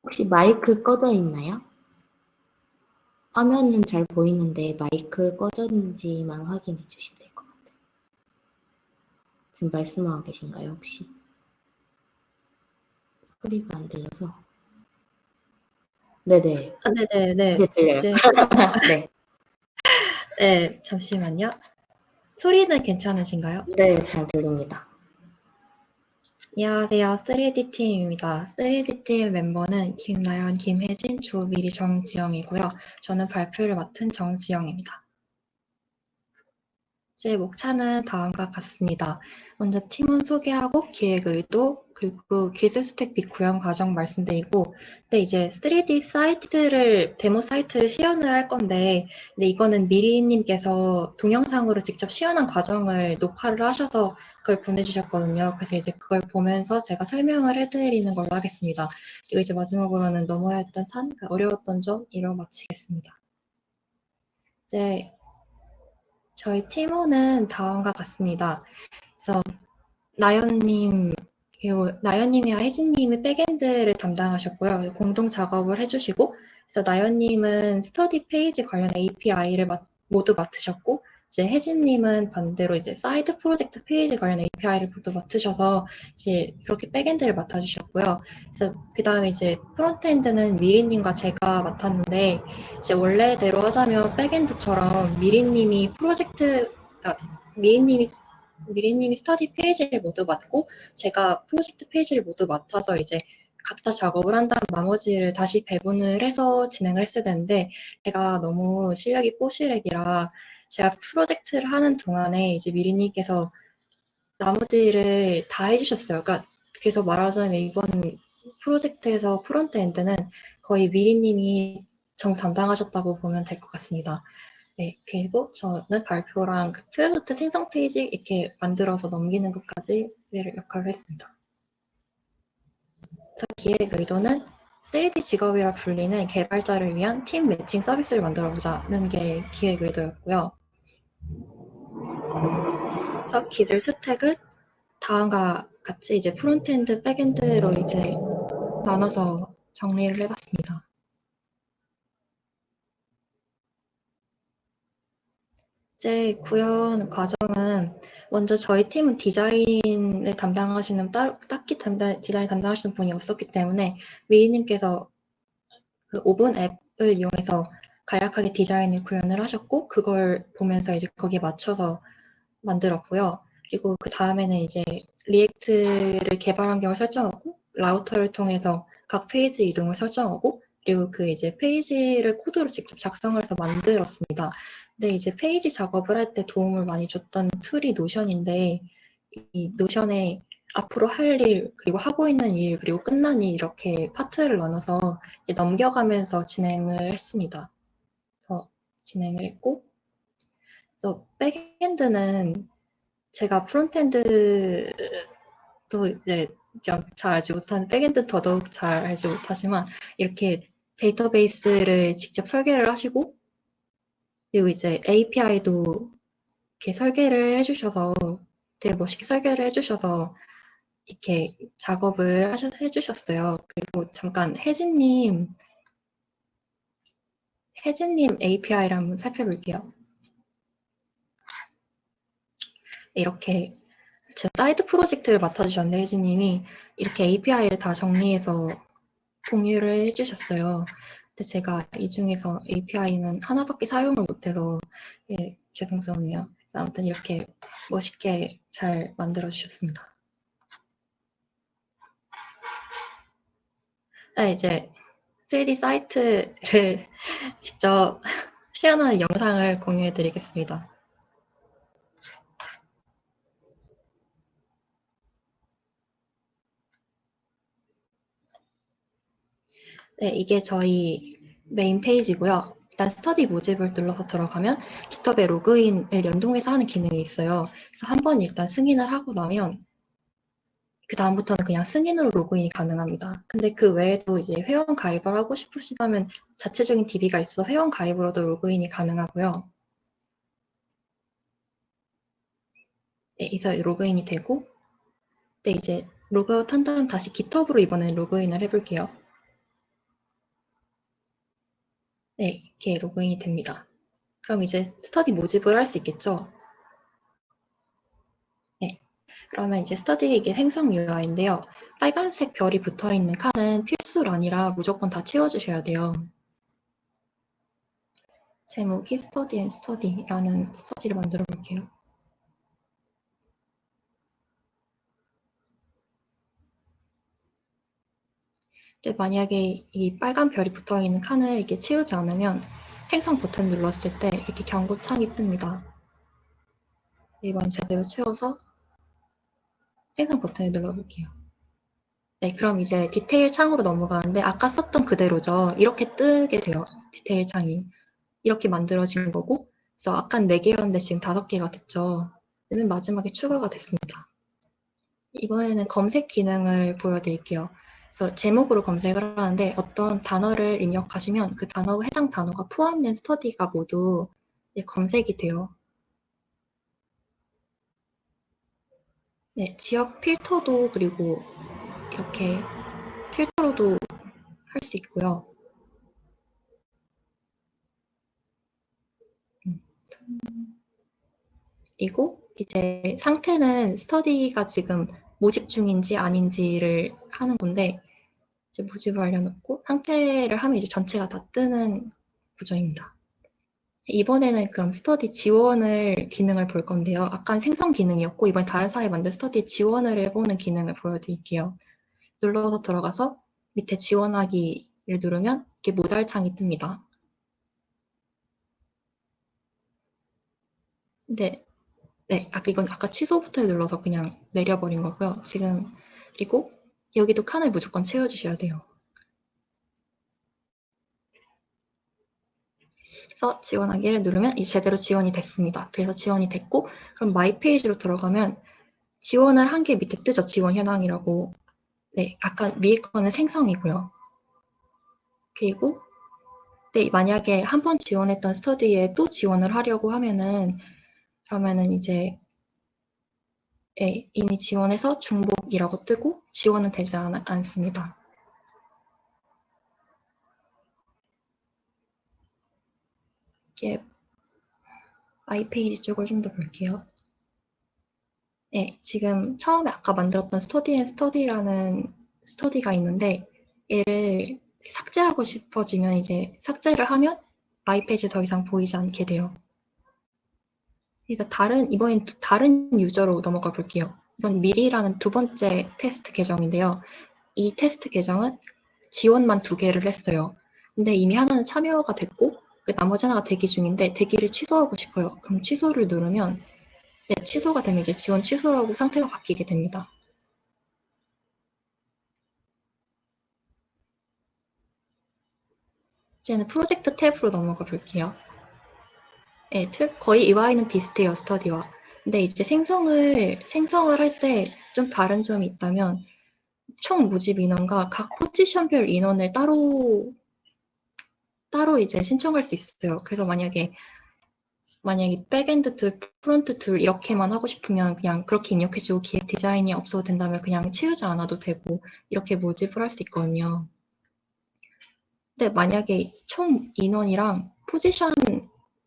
혹시 마이크 꺼져 있나요? 화면은 잘 보이는데 마이크 꺼졌는지만 확인해 주시면 될 것 같아요. 지금 말씀하고 계신가요, 혹시? 소리가 안 들려서. 네네. 네네네. 이제 들려요. 이제 네. 네, 잠시만요. 소리는 괜찮으신가요? 네, 잘 들립니다. 안녕하세요. 3D 팀입니다. 3D 팀 멤버는 김나연, 김혜진, 조미리, 정지영이고요. 저는 발표를 맡은 정지영입니다. 제 목차는 다음과 같습니다. 먼저 팀원 소개하고 기획 의도, 그리고 기술 스택 및 구현 과정 말씀드리고, 근데 이제 3D 사이트를, 데모 사이트 시연을 할 건데, 근데 이거는 미리님께서 동영상으로 직접 시연한 과정을 녹화를 하셔서 그걸 보내주셨거든요. 그래서 이제 그걸 보면서 제가 설명을 해드리는 걸로 하겠습니다. 그리고 이제 마지막으로는 넘어야 했던 산, 어려웠던 점, 이로 마치겠습니다. 이제 저희 팀원은 다음과 같습니다. 그래서 나연님이랑 혜진님이 백엔드를 담당하셨고요. 공동 작업을 해주시고, 그래서 나연님은 스터디 페이지 관련 API를 모두 맡으셨고, 이제 혜진님은 반대로 이제 사이드 프로젝트 페이지 관련 API를 모두 맡으셔서 이제 그렇게 백엔드를 맡아주셨고요. 그래서 그 다음에 이제 프론트엔드는 미리님과 제가 맡았는데, 이제 원래대로 하자면 백엔드처럼 미리님이 스터디 페이지를 모두 맡고 제가 프로젝트 페이지를 모두 맡아서 이제 각자 작업을 한 다음 나머지를 다시 배분을 해서 진행을 했어야 되는데 제가 너무 실력이 뽀시렉이라 제가 프로젝트를 하는 동안에 이제 미리님께서 나머지를 다 해주셨어요. 그러니까 그래서 말하자면 이번 프로젝트에서 프론트엔드는 거의 미리님이 전부 담당하셨다고 보면 될 것 같습니다. 네, 그리고 저는 발표랑 그 프로젝트 생성 페이지 이렇게 만들어서 넘기는 것까지 역할을 했습니다. 그래서 기획 의도는 3D 직업이라 불리는 개발자를 위한 팀 매칭 서비스를 만들어보자는 게 기획 의도였고요. 그래서 기술 스택은 다음과 같이 이제 프론트엔드, 백엔드로 이제 나눠서 정리를 해봤습니다. 이제 구현 과정은 먼저 저희 팀은 디자인을 담당하시는 딱히 디자인 담당하시는 분이 없었기 때문에 미희님께서 그 오븐 앱을 이용해서 간략하게 디자인을 구현을 하셨고 그걸 보면서 이제 거기에 맞춰서 만들었고요. 그리고 그 다음에는 이제 리액트를 개발 환경을 설정하고 라우터를 통해서 각 페이지 이동을 설정하고 그리고 그 이제 페이지를 코드로 직접 작성을 해서 만들었습니다. 근데 이제 페이지 작업을 할 때 도움을 많이 줬던 툴이 노션인데 이 노션에 앞으로 할 일, 그리고 하고 있는 일, 그리고 끝난 일 이렇게 파트를 나눠서 넘겨가면서 진행을 했습니다. 그래서 진행을 했고 그래서 백엔드는 제가 프론트엔드도 이제 잘 알지 못하는 백엔드 더더욱 잘 알지 못하지만 이렇게 데이터베이스를 직접 설계를 하시고 그리고 이제 API도 이렇게 설계를 해주셔서 되게 멋있게 설계를 해주셔서 이렇게 작업을 해주셨어요. 그리고 잠깐 혜진님 API를 한번 살펴볼게요. 이렇게 제 사이드 프로젝트를 맡아주셨는데 혜진님이 이렇게 API를 다 정리해서 공유를 해주셨어요. 근데 제가 이 중에서 API는 하나밖에 사용을 못해서 예, 죄송스럽네요. 아무튼 이렇게 멋있게 잘 만들어주셨습니다. 네, 이제 3D 사이트를 직접 시연하는 영상을 공유해 드리겠습니다. 네, 이게 저희 메인 페이지고요. 일단 스터디 모집을 눌러서 들어가면 깃허브에 로그인을 연동해서 하는 기능이 있어요. 그래서 한번 일단 승인을 하고 나면 그 다음부터는 그냥 승인으로 로그인이 가능합니다. 근데 그 외에도 이제 회원 가입을 하고 싶으시다면 자체적인 DB가 있어서 회원 가입으로도 로그인이 가능하고요. 네, 그래서 로그인이 되고 네, 이제 로그아웃 한 다음 다시 깃허브로 이번엔 로그인을 해볼게요. 네, 이렇게 로그인이 됩니다. 그럼 이제 스터디 모집을 할 수 있겠죠? 네, 그러면 이제 스터디 이게 생성 UI인데요. 빨간색 별이 붙어있는 칸은 필수란이라 무조건 다 채워주셔야 돼요. 제목이 스터디 앤 스터디라는 스터디를 만들어 볼게요. 근데 만약에 이 빨간 별이 붙어있는 칸을 이렇게 채우지 않으면 생성 버튼 눌렀을 때 이렇게 경고창이 뜹니다. 이번 제대로 채워서 생성 버튼을 눌러볼게요. 네, 그럼 이제 디테일 창으로 넘어가는데 아까 썼던 그대로죠. 이렇게 뜨게 돼요. 디테일 창이. 이렇게 만들어진 거고 그래서 아까 4개였는데 지금 5개가 됐죠. 맨 마지막에 추가가 됐습니다. 이번에는 검색 기능을 보여드릴게요. 그래서 제목으로 검색을 하는데 어떤 단어를 입력하시면 그 단어와 해당 단어가 포함된 스터디가 모두 검색이 돼요. 네, 지역 필터도 그리고 이렇게 필터로도 할 수 있고요. 그리고 이제 상태는 스터디가 지금 모집 중인지 아닌지를 하는 건데 이제 모집을 알려놓고 상태를 하면 이제 전체가 다 뜨는 구조입니다. 이번에는 그럼 스터디 지원을 기능을 볼 건데요. 아까 생성 기능이었고 이번 다른 사람이 만든 스터디 지원을 해보는 기능을 보여드릴게요. 눌러서 들어가서 밑에 지원하기를 누르면 이렇게 모달창이 뜹니다. 근데 네, 이건 아까 취소 버튼을 눌러서 그냥 내려버린 거고요. 지금 그리고 여기도 칸을 무조건 채워주셔야 돼요. 지원하기를 누르면 이제 제대로 지원이 됐습니다. 그래서 지원이 됐고, 그럼 마이 페이지로 들어가면 지원을 한 게 밑에 뜨죠. 지원 현황이라고. 네, 아까 위에 거는 생성이고요. 그리고 네, 만약에 한 번 지원했던 스터디에 또 지원을 하려고 하면은 그러면은 이제 예, 이미 지원해서 중복이라고 뜨고 지원은 되지 않습니다. 이게 마이 페이지 쪽을 좀 더 볼게요. 네, 지금 처음에 아까 만들었던 스터디 앤 스터디라는 스터디가 있는데 얘를 삭제하고 싶어지면 이제 삭제를 하면 마이 페이지 더 이상 보이지 않게 돼요. 그래서 이번엔 다른 유저로 넘어가 볼게요. 이건 미리라는 두 번째 테스트 계정인데요. 이 테스트 계정은 지원만 2개를 했어요. 근데 이미 하나는 참여가 됐고 나머지 하나가 대기 중인데 대기를 취소하고 싶어요. 그럼 취소를 누르면 네, 취소가 되면 이제 지원 취소라고 상태가 바뀌게 됩니다. 이제는 프로젝트 탭으로 넘어가 볼게요. 네, 거의 이와는 비슷해요, 스터디와. 근데 이제 생성을 할 때 좀 다른 점이 있다면 총 모집 인원과 각 포지션별 인원을 따로 이제 신청할 수 있어요. 그래서 만약에 백엔드 툴, 프론트 툴 이렇게만 하고 싶으면 그냥 그렇게 입력해주고 기획 디자인이 없어도 된다면 그냥 채우지 않아도 되고 이렇게 모집을 할 수 있거든요. 근데 만약에 총 인원이랑 포지션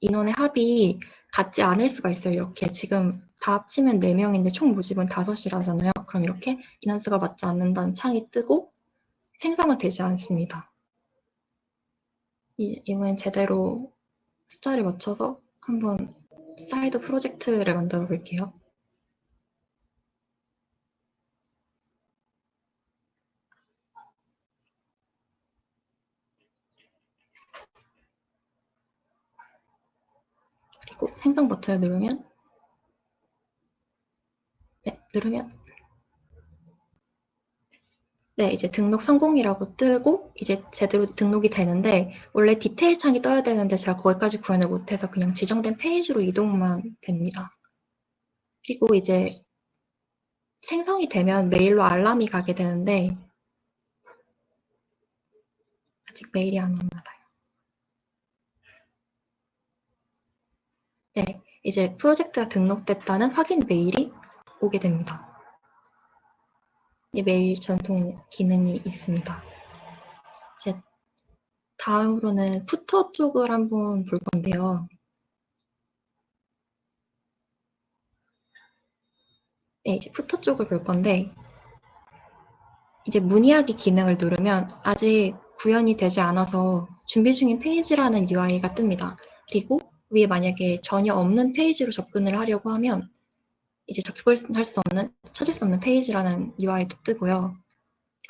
인원의 합이 같지 않을 수가 있어요. 이렇게 지금 다 합치면 4명인데 총 모집은 5이라잖아요. 그럼 이렇게 인원수가 맞지 않는다는 창이 뜨고 생성은 되지 않습니다. 이번엔 제대로 숫자를 맞춰서 한번 사이드 프로젝트를 만들어 볼게요. 그리고 생성 버튼을 누르면 네, 이제 등록 성공이라고 뜨고 이제 제대로 등록이 되는데 원래 디테일 창이 떠야 되는데 제가 거기까지 구현을 못해서 그냥 지정된 페이지로 이동만 됩니다. 그리고 이제 생성이 되면 메일로 알람이 가게 되는데 아직 메일이 안 왔나 봐요. 네, 이제 프로젝트가 등록됐다는 확인 메일이 오게 됩니다. 이 메일 전송 기능이 있습니다. 이제 다음으로는 푸터 쪽을 한번 볼 건데요. 네, 이제 푸터 쪽을 볼 건데 이제 문의하기 기능을 누르면 아직 구현이 되지 않아서 준비 중인 페이지라는 UI가 뜹니다. 그리고 위에 만약에 전혀 없는 페이지로 접근을 하려고 하면 이제 찾을 수 없는 페이지라는 UI도 뜨고요.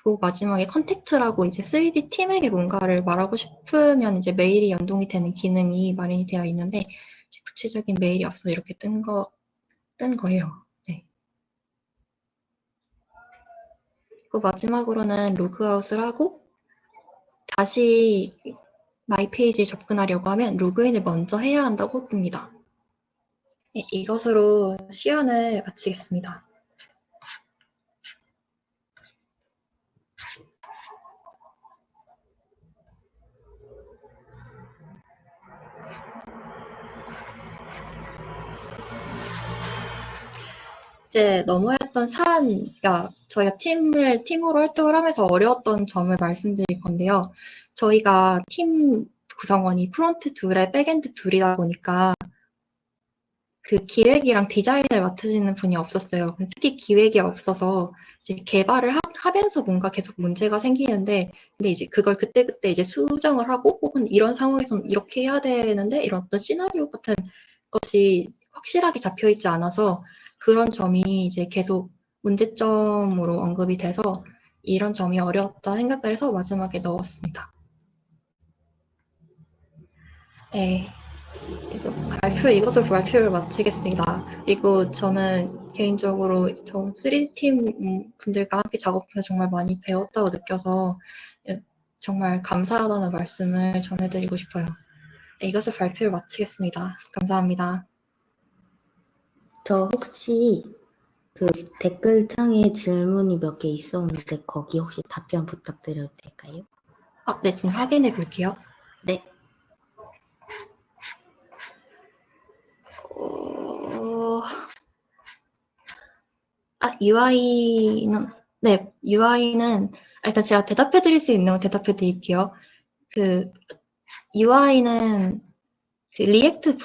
그리고 마지막에 컨택트라고 이제 3D 팀에게 뭔가를 말하고 싶으면 이제 메일이 연동이 되는 기능이 마련이 되어 있는데 이제 구체적인 메일이 없어서 이렇게 뜬 거예요. 네. 그리고 마지막으로는 로그아웃을 하고 다시 마이 페이지에 접근하려고 하면 로그인을 먼저 해야 한다고 뜹니다. 네, 이것으로 시연을 마치겠습니다. 이제 넘어야 했던 사안이가 저희가 팀으로 활동을 하면서 어려웠던 점을 말씀드릴 건데요. 저희가 팀 구성원이 프론트 둘에 백엔드 둘이다 보니까 그 기획이랑 디자인을 맡으시는 분이 없었어요. 특히 기획이 없어서 이제 개발을 하면서 뭔가 계속 문제가 생기는데, 근데 이제 그걸 그때그때 이제 수정을 하고, 혹은 이런 상황에서는 이렇게 해야 되는데, 이런 어떤 시나리오 같은 것이 확실하게 잡혀 있지 않아서 그런 점이 이제 계속 문제점으로 언급이 돼서 이런 점이 어려웠다 생각을 해서 마지막에 넣었습니다. 네. 이것으로 발표를 마치겠습니다. 그리고 저는 개인적으로 저 3D팀 분들과 함께 작업해서 정말 많이 배웠다고 느껴서 정말 감사하다는 말씀을 전해드리고 싶어요. 네, 이것을 발표를 마치겠습니다. 감사합니다. 저 혹시 그 댓글창에 질문이 몇 개 있었는데 거기 혹시 답변 부탁드려도 될까요? 네, 지금 확인해 볼게요. 네. UI는, 네, UI는, 일단 제가 대답해 드릴 수 있는 건 대답해 드릴게요. UI는 리액트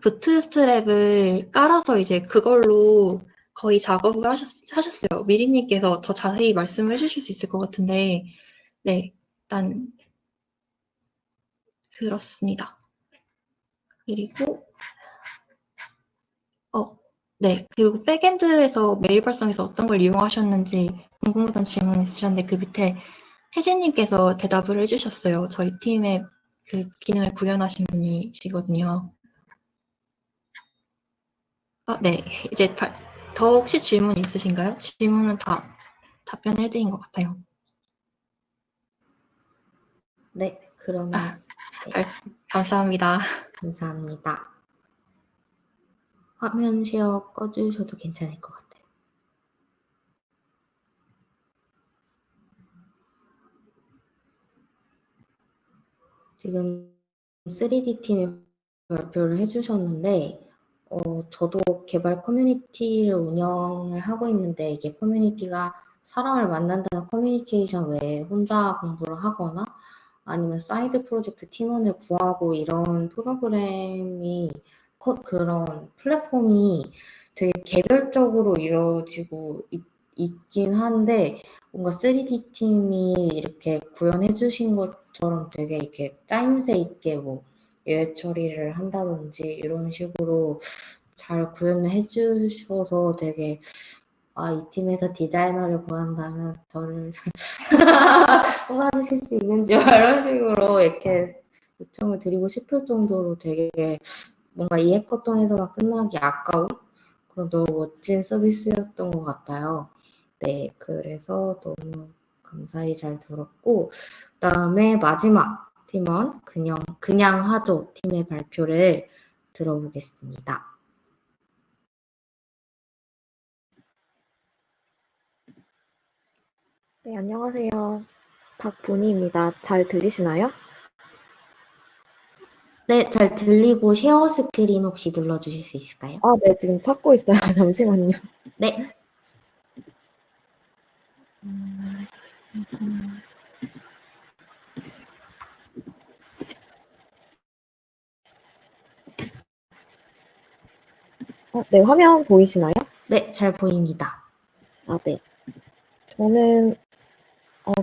부트스트랩을 깔아서 이제 그걸로 거의 작업을 하셨어요. 미리님께서 더 자세히 말씀을 해주실 수 있을 것 같은데, 네, 일단, 그렇습니다. 그리고, 네, 그리고 백엔드에서 메일 발송에서 어떤 걸 이용하셨는지 궁금했던 질문 있으셨는데, 그 밑에 혜진님께서 대답을 해주셨어요. 저희 팀의 그 기능을 구현하신 분이시거든요. 네, 이제 더 혹시 질문 있으신가요? 질문은 다 답변해드린 것 같아요. 네, 그러면 감사합니다. 감사합니다. 화면 쉐어 꺼주셔도 괜찮을 것 같아요. 지금 3D 팀이 발표를 해주셨는데 저도 개발 커뮤니티를 운영을 하고 있는데 이게 커뮤니티가 사람을 만난다는 커뮤니케이션 외에 혼자 공부를 하거나 아니면 사이드 프로젝트 팀원을 구하고 이런 프로그램이 그런 플랫폼이 되게 개별적으로 이루어지고 있긴 한데 뭔가 3D 팀이 이렇게 구현해 주신 것처럼 되게 이렇게 짜임새 있게 뭐 예외 처리를 한다든지 이런 식으로 잘 구현을 해주셔서 되게 이 팀에서 디자이너를 구한다면 저를 뽑아주실 수 있는지 이런 식으로 이렇게 요청을 드리고 싶을 정도로 되게 뭔가 이 해커톤에서만 끝나기 아까운 그런 너무 멋진 서비스였던 것 같아요. 네, 그래서 너무 감사히 잘 들었고 그다음에 마지막 팀원 그냥 하죠 팀의 발표를 들어보겠습니다. 네, 안녕하세요. 박보니입니다. 잘 들리시나요? 네, 잘 들리고 쉐어 스크린 혹시 눌러주실 수 있을까요? 네, 지금 찾고 있어요. 잠시만요. 네. 네, 화면 보이시나요? 네, 잘 보입니다. 네. 저는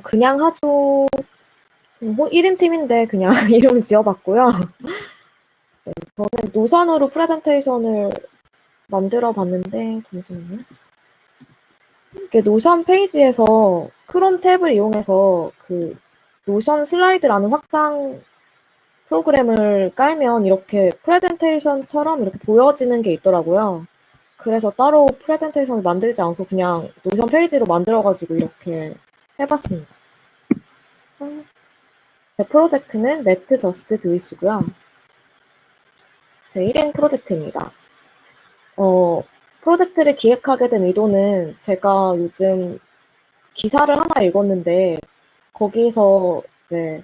그냥 하죠. 1인 팀인데 그냥 이름 지어봤고요. 네, 저는 노션으로 프레젠테이션을 만들어 봤는데 잠시만요. 이게 노션 페이지에서 크롬 탭을 이용해서 그 노션 슬라이드라는 확장 프로그램을 깔면 이렇게 프레젠테이션처럼 이렇게 보여지는 게 있더라고요. 그래서 따로 프레젠테이션을 만들지 않고 그냥 노션 페이지로 만들어가지고 이렇게 해봤습니다. 제 프로젝트는 Let's Just Do It이고요. 제 1인 프로젝트입니다. 프로젝트를 기획하게 된 의도는 제가 요즘 기사를 하나 읽었는데 거기서 이제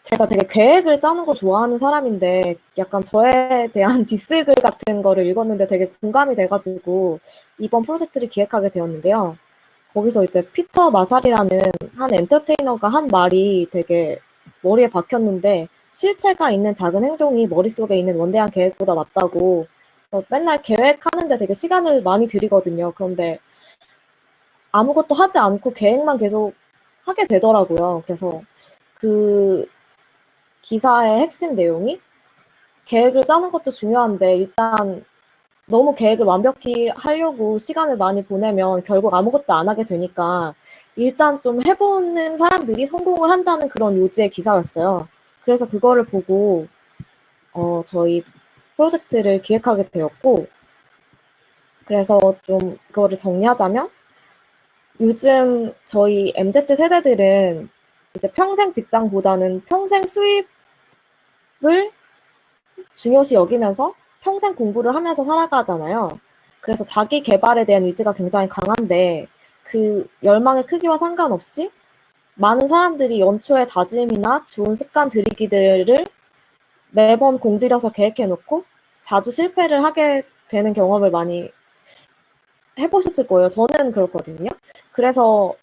제가 되게 계획을 짜는 걸 좋아하는 사람인데 약간 저에 대한 디스글 같은 거를 읽었는데 되게 공감이 돼가지고 이번 프로젝트를 기획하게 되었는데요. 거기서 이제 피터 마살이라는 한 엔터테이너가 한 말이 되게 머리에 박혔는데 실체가 있는 작은 행동이 머릿속에 있는 원대한 계획보다 낫다고 맨날 계획하는데 되게 시간을 많이 들이거든요. 그런데 아무것도 하지 않고 계획만 계속 하게 되더라고요. 그래서 그 기사의 핵심 내용이 계획을 짜는 것도 중요한데 일단 너무 계획을 완벽히 하려고 시간을 많이 보내면 결국 아무것도 안 하게 되니까 일단 좀 해보는 사람들이 성공을 한다는 그런 요지의 기사였어요. 그래서 그거를 보고 저희 프로젝트를 기획하게 되었고 그래서 좀 그거를 정리하자면 요즘 저희 MZ 세대들은 이제 평생 직장보다는 평생 수입 중요시 여기면서 평생 공부를 하면서 살아가잖아요. 그래서 자기 개발에 대한 의지가 굉장히 강한데 그 열망의 크기와 상관없이 많은 사람들이 연초의 다짐이나 좋은 습관 들이기들을 매번 공들여서 계획해놓고 자주 실패를 하게 되는 경험을 많이 해보셨을 거예요. 저는 그렇거든요. 그래서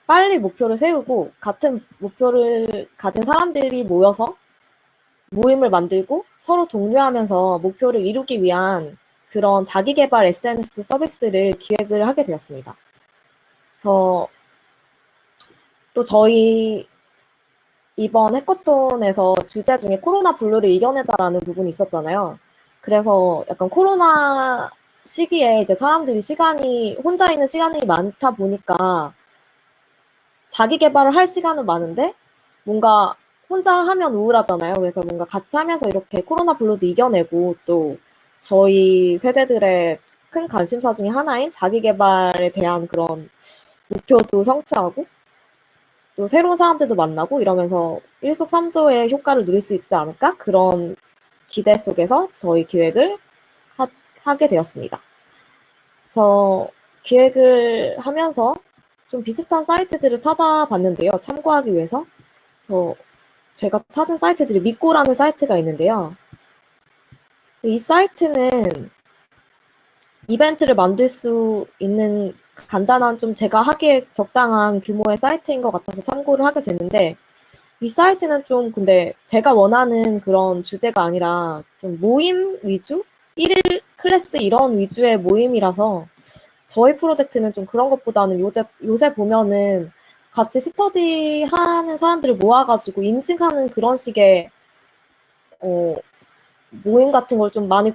빨리 목표를 세우고 같은 목표를 가진 사람들이 모여서 모임을 만들고 서로 독려하면서 목표를 이루기 위한 그런 자기계발 SNS 서비스를 기획을 하게 되었습니다. 그래서 또 저희 이번 해커톤에서 주제 중에 코로나 블루를 이겨내자라는 부분이 있었잖아요. 그래서 약간 코로나 시기에 이제 사람들이 혼자 있는 시간이 많다 보니까 자기 개발을 할 시간은 많은데 뭔가 혼자 하면 우울하잖아요. 그래서 뭔가 같이 하면서 이렇게 코로나 블루도 이겨내고 또 저희 세대들의 큰 관심사 중에 하나인 자기 개발에 대한 그런 목표도 성취하고 또 새로운 사람들도 만나고 이러면서 일석삼조의 효과를 누릴 수 있지 않을까? 그런 기대 속에서 저희 기획을 하게 되었습니다. 그래서 기획을 하면서 좀 비슷한 사이트들을 찾아봤는데요. 참고하기 위해서. 그래서 제가 찾은 사이트들이 미꼬라는 사이트가 있는데요. 이 사이트는 이벤트를 만들 수 있는 간단한 좀 제가 하기에 적당한 규모의 사이트인 것 같아서 참고를 하게 됐는데 이 사이트는 좀 근데 제가 원하는 그런 주제가 아니라 좀 모임 위주? 1일 클래스 이런 위주의 모임이라서 저희 프로젝트는 좀 그런 것보다는 요새 보면은 같이 스터디 하는 사람들을 모아가지고 인증하는 그런 식의 모임 같은 걸 좀 많이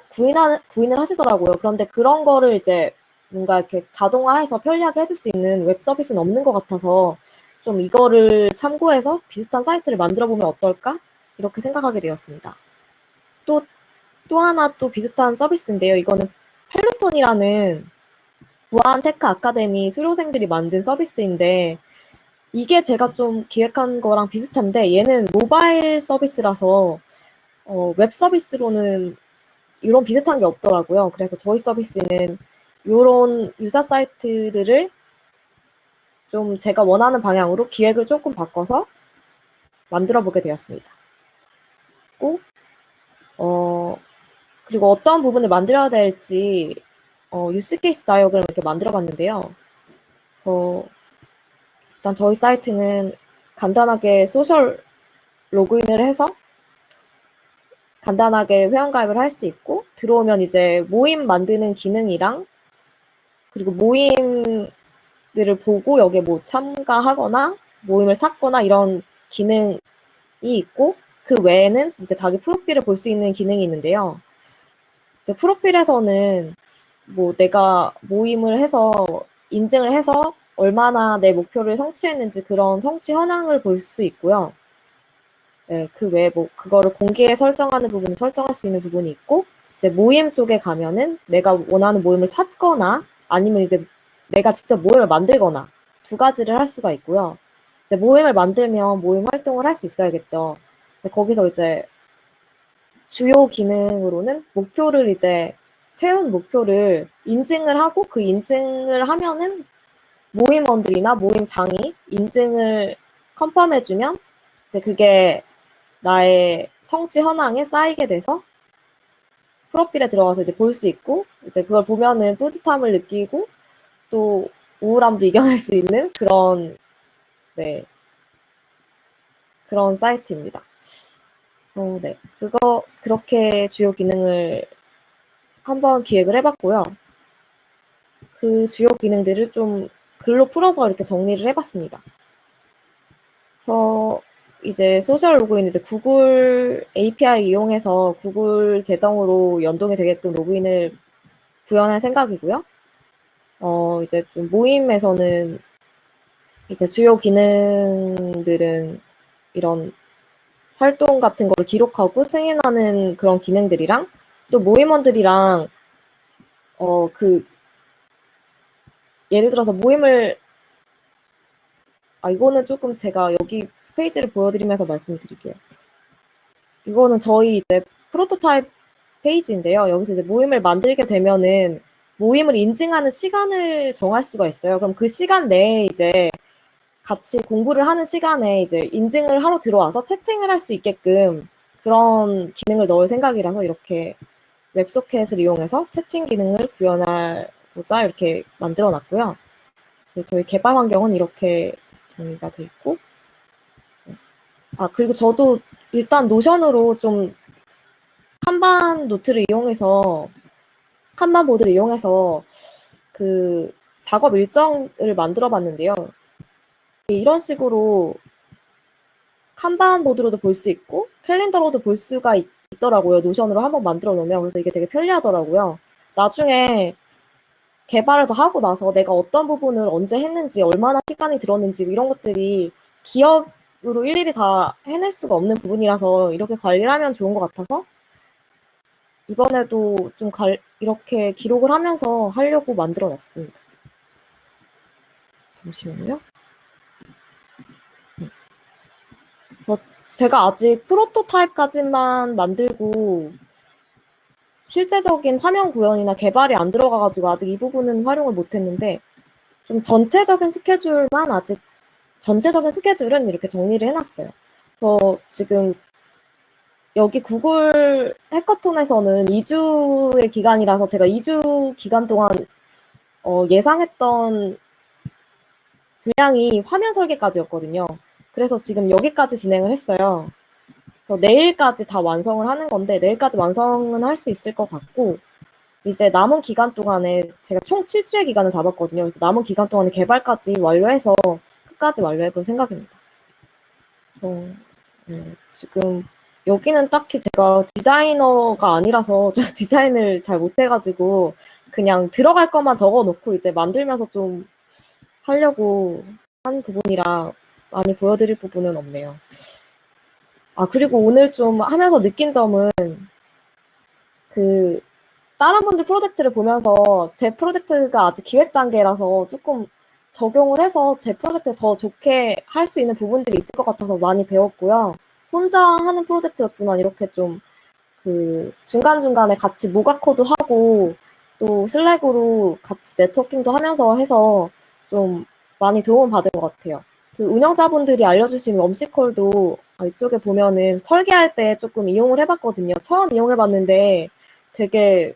구인을 하시더라고요. 그런데 그런 거를 이제 뭔가 이렇게 자동화해서 편리하게 해줄 수 있는 웹 서비스는 없는 것 같아서 좀 이거를 참고해서 비슷한 사이트를 만들어 보면 어떨까? 이렇게 생각하게 되었습니다. 또 하나 또 비슷한 서비스인데요. 이거는 펠로톤이라는 무한 테크 아카데미 수료생들이 만든 서비스인데 이게 제가 좀 기획한 거랑 비슷한데 얘는 모바일 서비스라서 웹 서비스로는 이런 비슷한 게 없더라고요. 그래서 저희 서비스는 이런 유사 사이트들을 좀 제가 원하는 방향으로 기획을 조금 바꿔서 만들어 보게 되었습니다. 그리고 어떤 부분을 만들어야 될지 유스케이스 다이어그램을 이렇게 만들어 봤는데요. 그래서 일단 저희 사이트는 간단하게 소셜 로그인을 해서 간단하게 회원가입을 할 수 있고 들어오면 이제 모임 만드는 기능이랑 그리고 모임들을 보고 여기에 뭐 참가하거나 모임을 찾거나 이런 기능이 있고 그 외에는 이제 자기 프로필을 볼 수 있는 기능이 있는데요. 이제 프로필에서는 뭐 내가 모임을 해서 인증을 해서 얼마나 내 목표를 성취했는지 그런 성취 현황을 볼 수 있고요. 네, 그 외에 뭐 그거를 공개에 설정하는 부분을 설정할 수 있는 부분이 있고 이제 모임 쪽에 가면은 내가 원하는 모임을 찾거나 아니면 이제 내가 직접 모임을 만들거나 두 가지를 할 수가 있고요. 이제 모임을 만들면 모임 활동을 할 수 있어야겠죠. 이제 거기서 이제 주요 기능으로는 목표를 이제 세운 목표를 인증을 하고 그 인증을 하면은 모임원들이나 모임장이 인증을 컨펌해주면 이제 그게 나의 성취 현황에 쌓이게 돼서 프로필에 들어가서 이제 볼 수 있고 이제 그걸 보면은 뿌듯함을 느끼고 또 우울함도 이겨낼 수 있는 그런 사이트입니다. 네, 그렇게 주요 기능을 한번 기획을 해봤고요. 그 주요 기능들을 좀 글로 풀어서 이렇게 정리를 해봤습니다. 그래서 이제 소셜 로그인 이제 구글 API 이용해서 구글 계정으로 연동이 되게끔 로그인을 구현할 생각이고요. 이제 좀 모임에서는 이제 주요 기능들은 이런 활동 같은 거를 기록하고 승인하는 그런 기능들이랑 또 모임원들이랑 예를 들어서 이거는 조금 제가 여기 페이지를 보여드리면서 말씀드릴게요. 이거는 저희 이제 프로토타입 페이지인데요. 여기서 이제 모임을 만들게 되면은 모임을 인증하는 시간을 정할 수가 있어요. 그럼 그 시간 내에 이제 같이 공부를 하는 시간에 이제 인증을 하러 들어와서 채팅을 할 수 있게끔 그런 기능을 넣을 생각이라서 이렇게 웹소켓을 이용해서 채팅 기능을 구현하고자 이렇게 만들어 놨고요. 이제 저희 개발 환경은 이렇게 정리가 돼 있고, 그리고 저도 일단 노션으로 좀 칸반 보드를 이용해서 그 작업 일정을 만들어 봤는데요. 이런 식으로 칸반 보드로도 볼 수 있고 캘린더로도 볼 수가 있더라고요. 노션으로 한번 만들어 놓으면. 그래서 이게 되게 편리하더라고요. 나중에 개발을 더 하고 나서 내가 어떤 부분을 언제 했는지, 얼마나 시간이 들었는지 이런 것들이 기억으로 일일이 다 해낼 수가 없는 부분이라서 이렇게 관리를 하면 좋은 것 같아서 이번에도 좀 이렇게 기록을 하면서 하려고 만들어 놨습니다. 잠시만요. 그래서 제가 아직 프로토타입까지만 만들고 실제적인 화면 구현이나 개발이 안 들어가가지고 아직 이 부분은 활용을 못했는데 좀 전체적인 스케줄은 이렇게 정리를 해놨어요. 저 지금 여기 구글 해커톤에서는 2주의 기간이라서 제가 2주 기간 동안 예상했던 분량이 화면 설계까지였거든요. 그래서 지금 여기까지 진행을 했어요. 그래서 내일까지 다 완성을 하는 건데 내일까지 완성은 할 수 있을 것 같고 이제 남은 기간 동안에 제가 총 7주의 기간을 잡았거든요. 그래서 남은 기간 동안에 개발까지 완료해서 끝까지 완료해볼 생각입니다. 네, 지금 여기는 딱히 제가 디자이너가 아니라서 좀 디자인을 잘 못해가지고 그냥 들어갈 것만 적어놓고 이제 만들면서 좀 하려고 한 부분이라 많이 보여드릴 부분은 없네요. 그리고 오늘 좀 하면서 느낀 점은 다른 분들 프로젝트를 보면서 제 프로젝트가 아직 기획 단계라서 조금 적용을 해서 제 프로젝트 더 좋게 할 수 있는 부분들이 있을 것 같아서 많이 배웠고요. 혼자 하는 프로젝트였지만 이렇게 좀 중간중간에 같이 모가 코드 하고 또 슬랙으로 같이 네트워킹도 하면서 해서 좀 많이 도움 받은 것 같아요. 운영자분들이 알려주신 웜시콜도 이쪽에 보면은 설계할 때 조금 이용을 해봤거든요. 처음 이용해봤는데 되게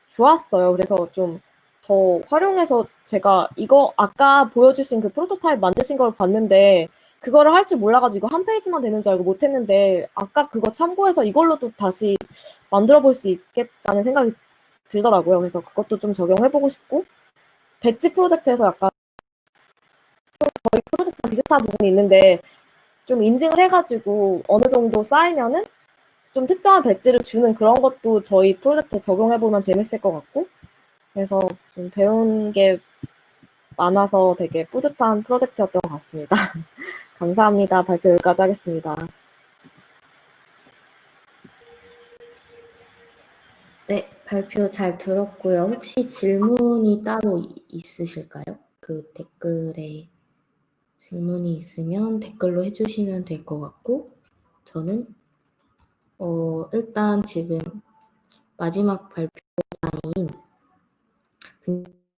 좋았어요. 그래서 좀 더 활용해서 제가 이거 아까 보여주신 그 프로토타입 만드신 걸 봤는데 그거를 할 줄 몰라가지고 한 페이지만 되는 줄 알고 못했는데 아까 그거 참고해서 이걸로도 다시 만들어 볼 수 있겠다는 생각이 들더라고요. 그래서 그것도 좀 적용해보고 싶고 배지 프로젝트에서 약간 저희 프로젝트랑 비슷한 부분이 있는데 좀 인증을 해가지고 어느 정도 쌓이면은 좀 특정한 배지를 주는 그런 것도 저희 프로젝트에 적용해보면 재밌을 것 같고 그래서 좀 배운 게 많아서 되게 뿌듯한 프로젝트였던 것 같습니다. 감사합니다. 발표 여기까지 하겠습니다. 네, 발표 잘 들었고요. 혹시 질문이 따로 있으실까요? 그 댓글에 질문이 있으면 댓글로 해주시면 될 것 같고 저는 일단 지금 마지막 발표자인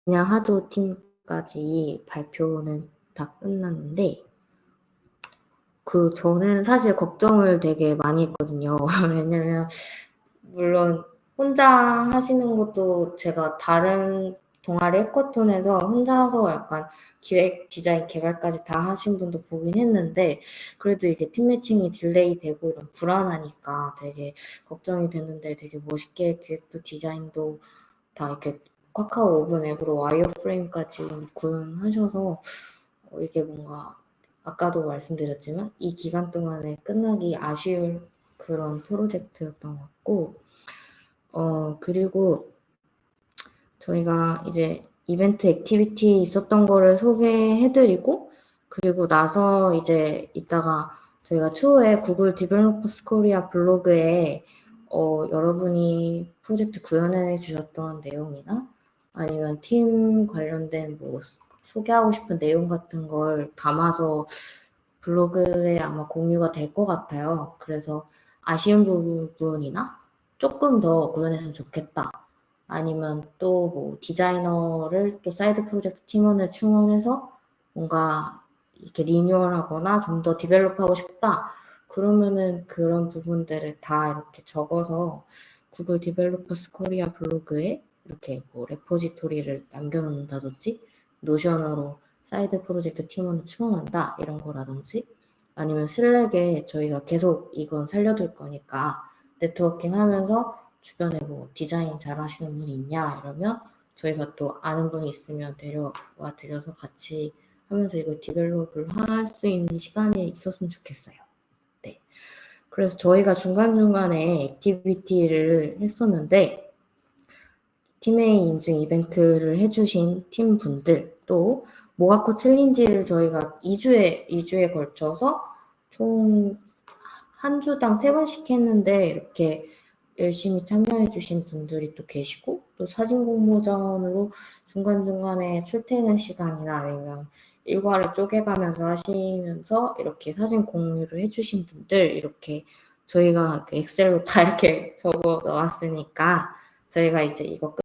그냥 하조 팀까지 발표는 다 끝났는데 저는 사실 걱정을 되게 많이 했거든요. 왜냐면 물론 혼자 하시는 것도 제가 다른 동아리 해커톤에서 혼자서 약간 기획, 디자인, 개발까지 다 하신 분도 보긴 했는데 그래도 이게 팀 매칭이 딜레이 되고 이런 불안하니까 되게 걱정이 됐는데 되게 멋있게 기획도 디자인도 다 이렇게 카카오 오븐 앱으로 와이어프레임까지 구현하셔서 이게 뭔가 아까도 말씀드렸지만 이 기간 동안에 끝나기 아쉬울 그런 프로젝트였던 것 같고 그리고 저희가 이제 이벤트 액티비티 있었던 거를 소개해드리고 그리고 나서 이제 이따가 저희가 추후에 구글 디벨로퍼스 코리아 블로그에 여러분이 프로젝트 구현해 주셨던 내용이나 아니면 팀 관련된 뭐 소개하고 싶은 내용 같은 걸 담아서 블로그에 아마 공유가 될 것 같아요. 그래서 아쉬운 부분이나 조금 더 구현했으면 좋겠다. 아니면 또 뭐 디자이너를 또 사이드 프로젝트 팀원을 충원해서 뭔가 이렇게 리뉴얼하거나 좀 더 디벨롭하고 싶다. 그러면은 그런 부분들을 다 이렇게 적어서 구글 디벨로퍼스 코리아 블로그에 이렇게 뭐 레포지토리를 남겨놓는다든지 노션으로 사이드 프로젝트 팀원을 충원한다 이런 거라든지 아니면 슬랙에 저희가 계속 이건 살려둘 거니까 네트워킹 하면서 주변에 뭐 디자인 잘 하시는 분이 있냐 이러면 저희가 또 아는 분이 있으면 데려와 드려서 같이 하면서 이거 디벨롭을 할 수 있는 시간이 있었으면 좋겠어요. 네. 그래서 저희가 중간중간에 액티비티를 했었는데 팀메이 인증 이벤트를 해주신 팀분들 또 모가코 챌린지를 저희가 2주에 걸쳐서 총 한 주당 3번씩 했는데 이렇게 열심히 참여해주신 분들이 또 계시고 또 사진 공모전으로 중간중간에 출퇴근 시간이나 아니면 일과를 쪼개가면서 하시면서 이렇게 사진 공유를 해주신 분들 이렇게 저희가 엑셀로 다 이렇게 적어 놓았으니까 저희가 이제 이거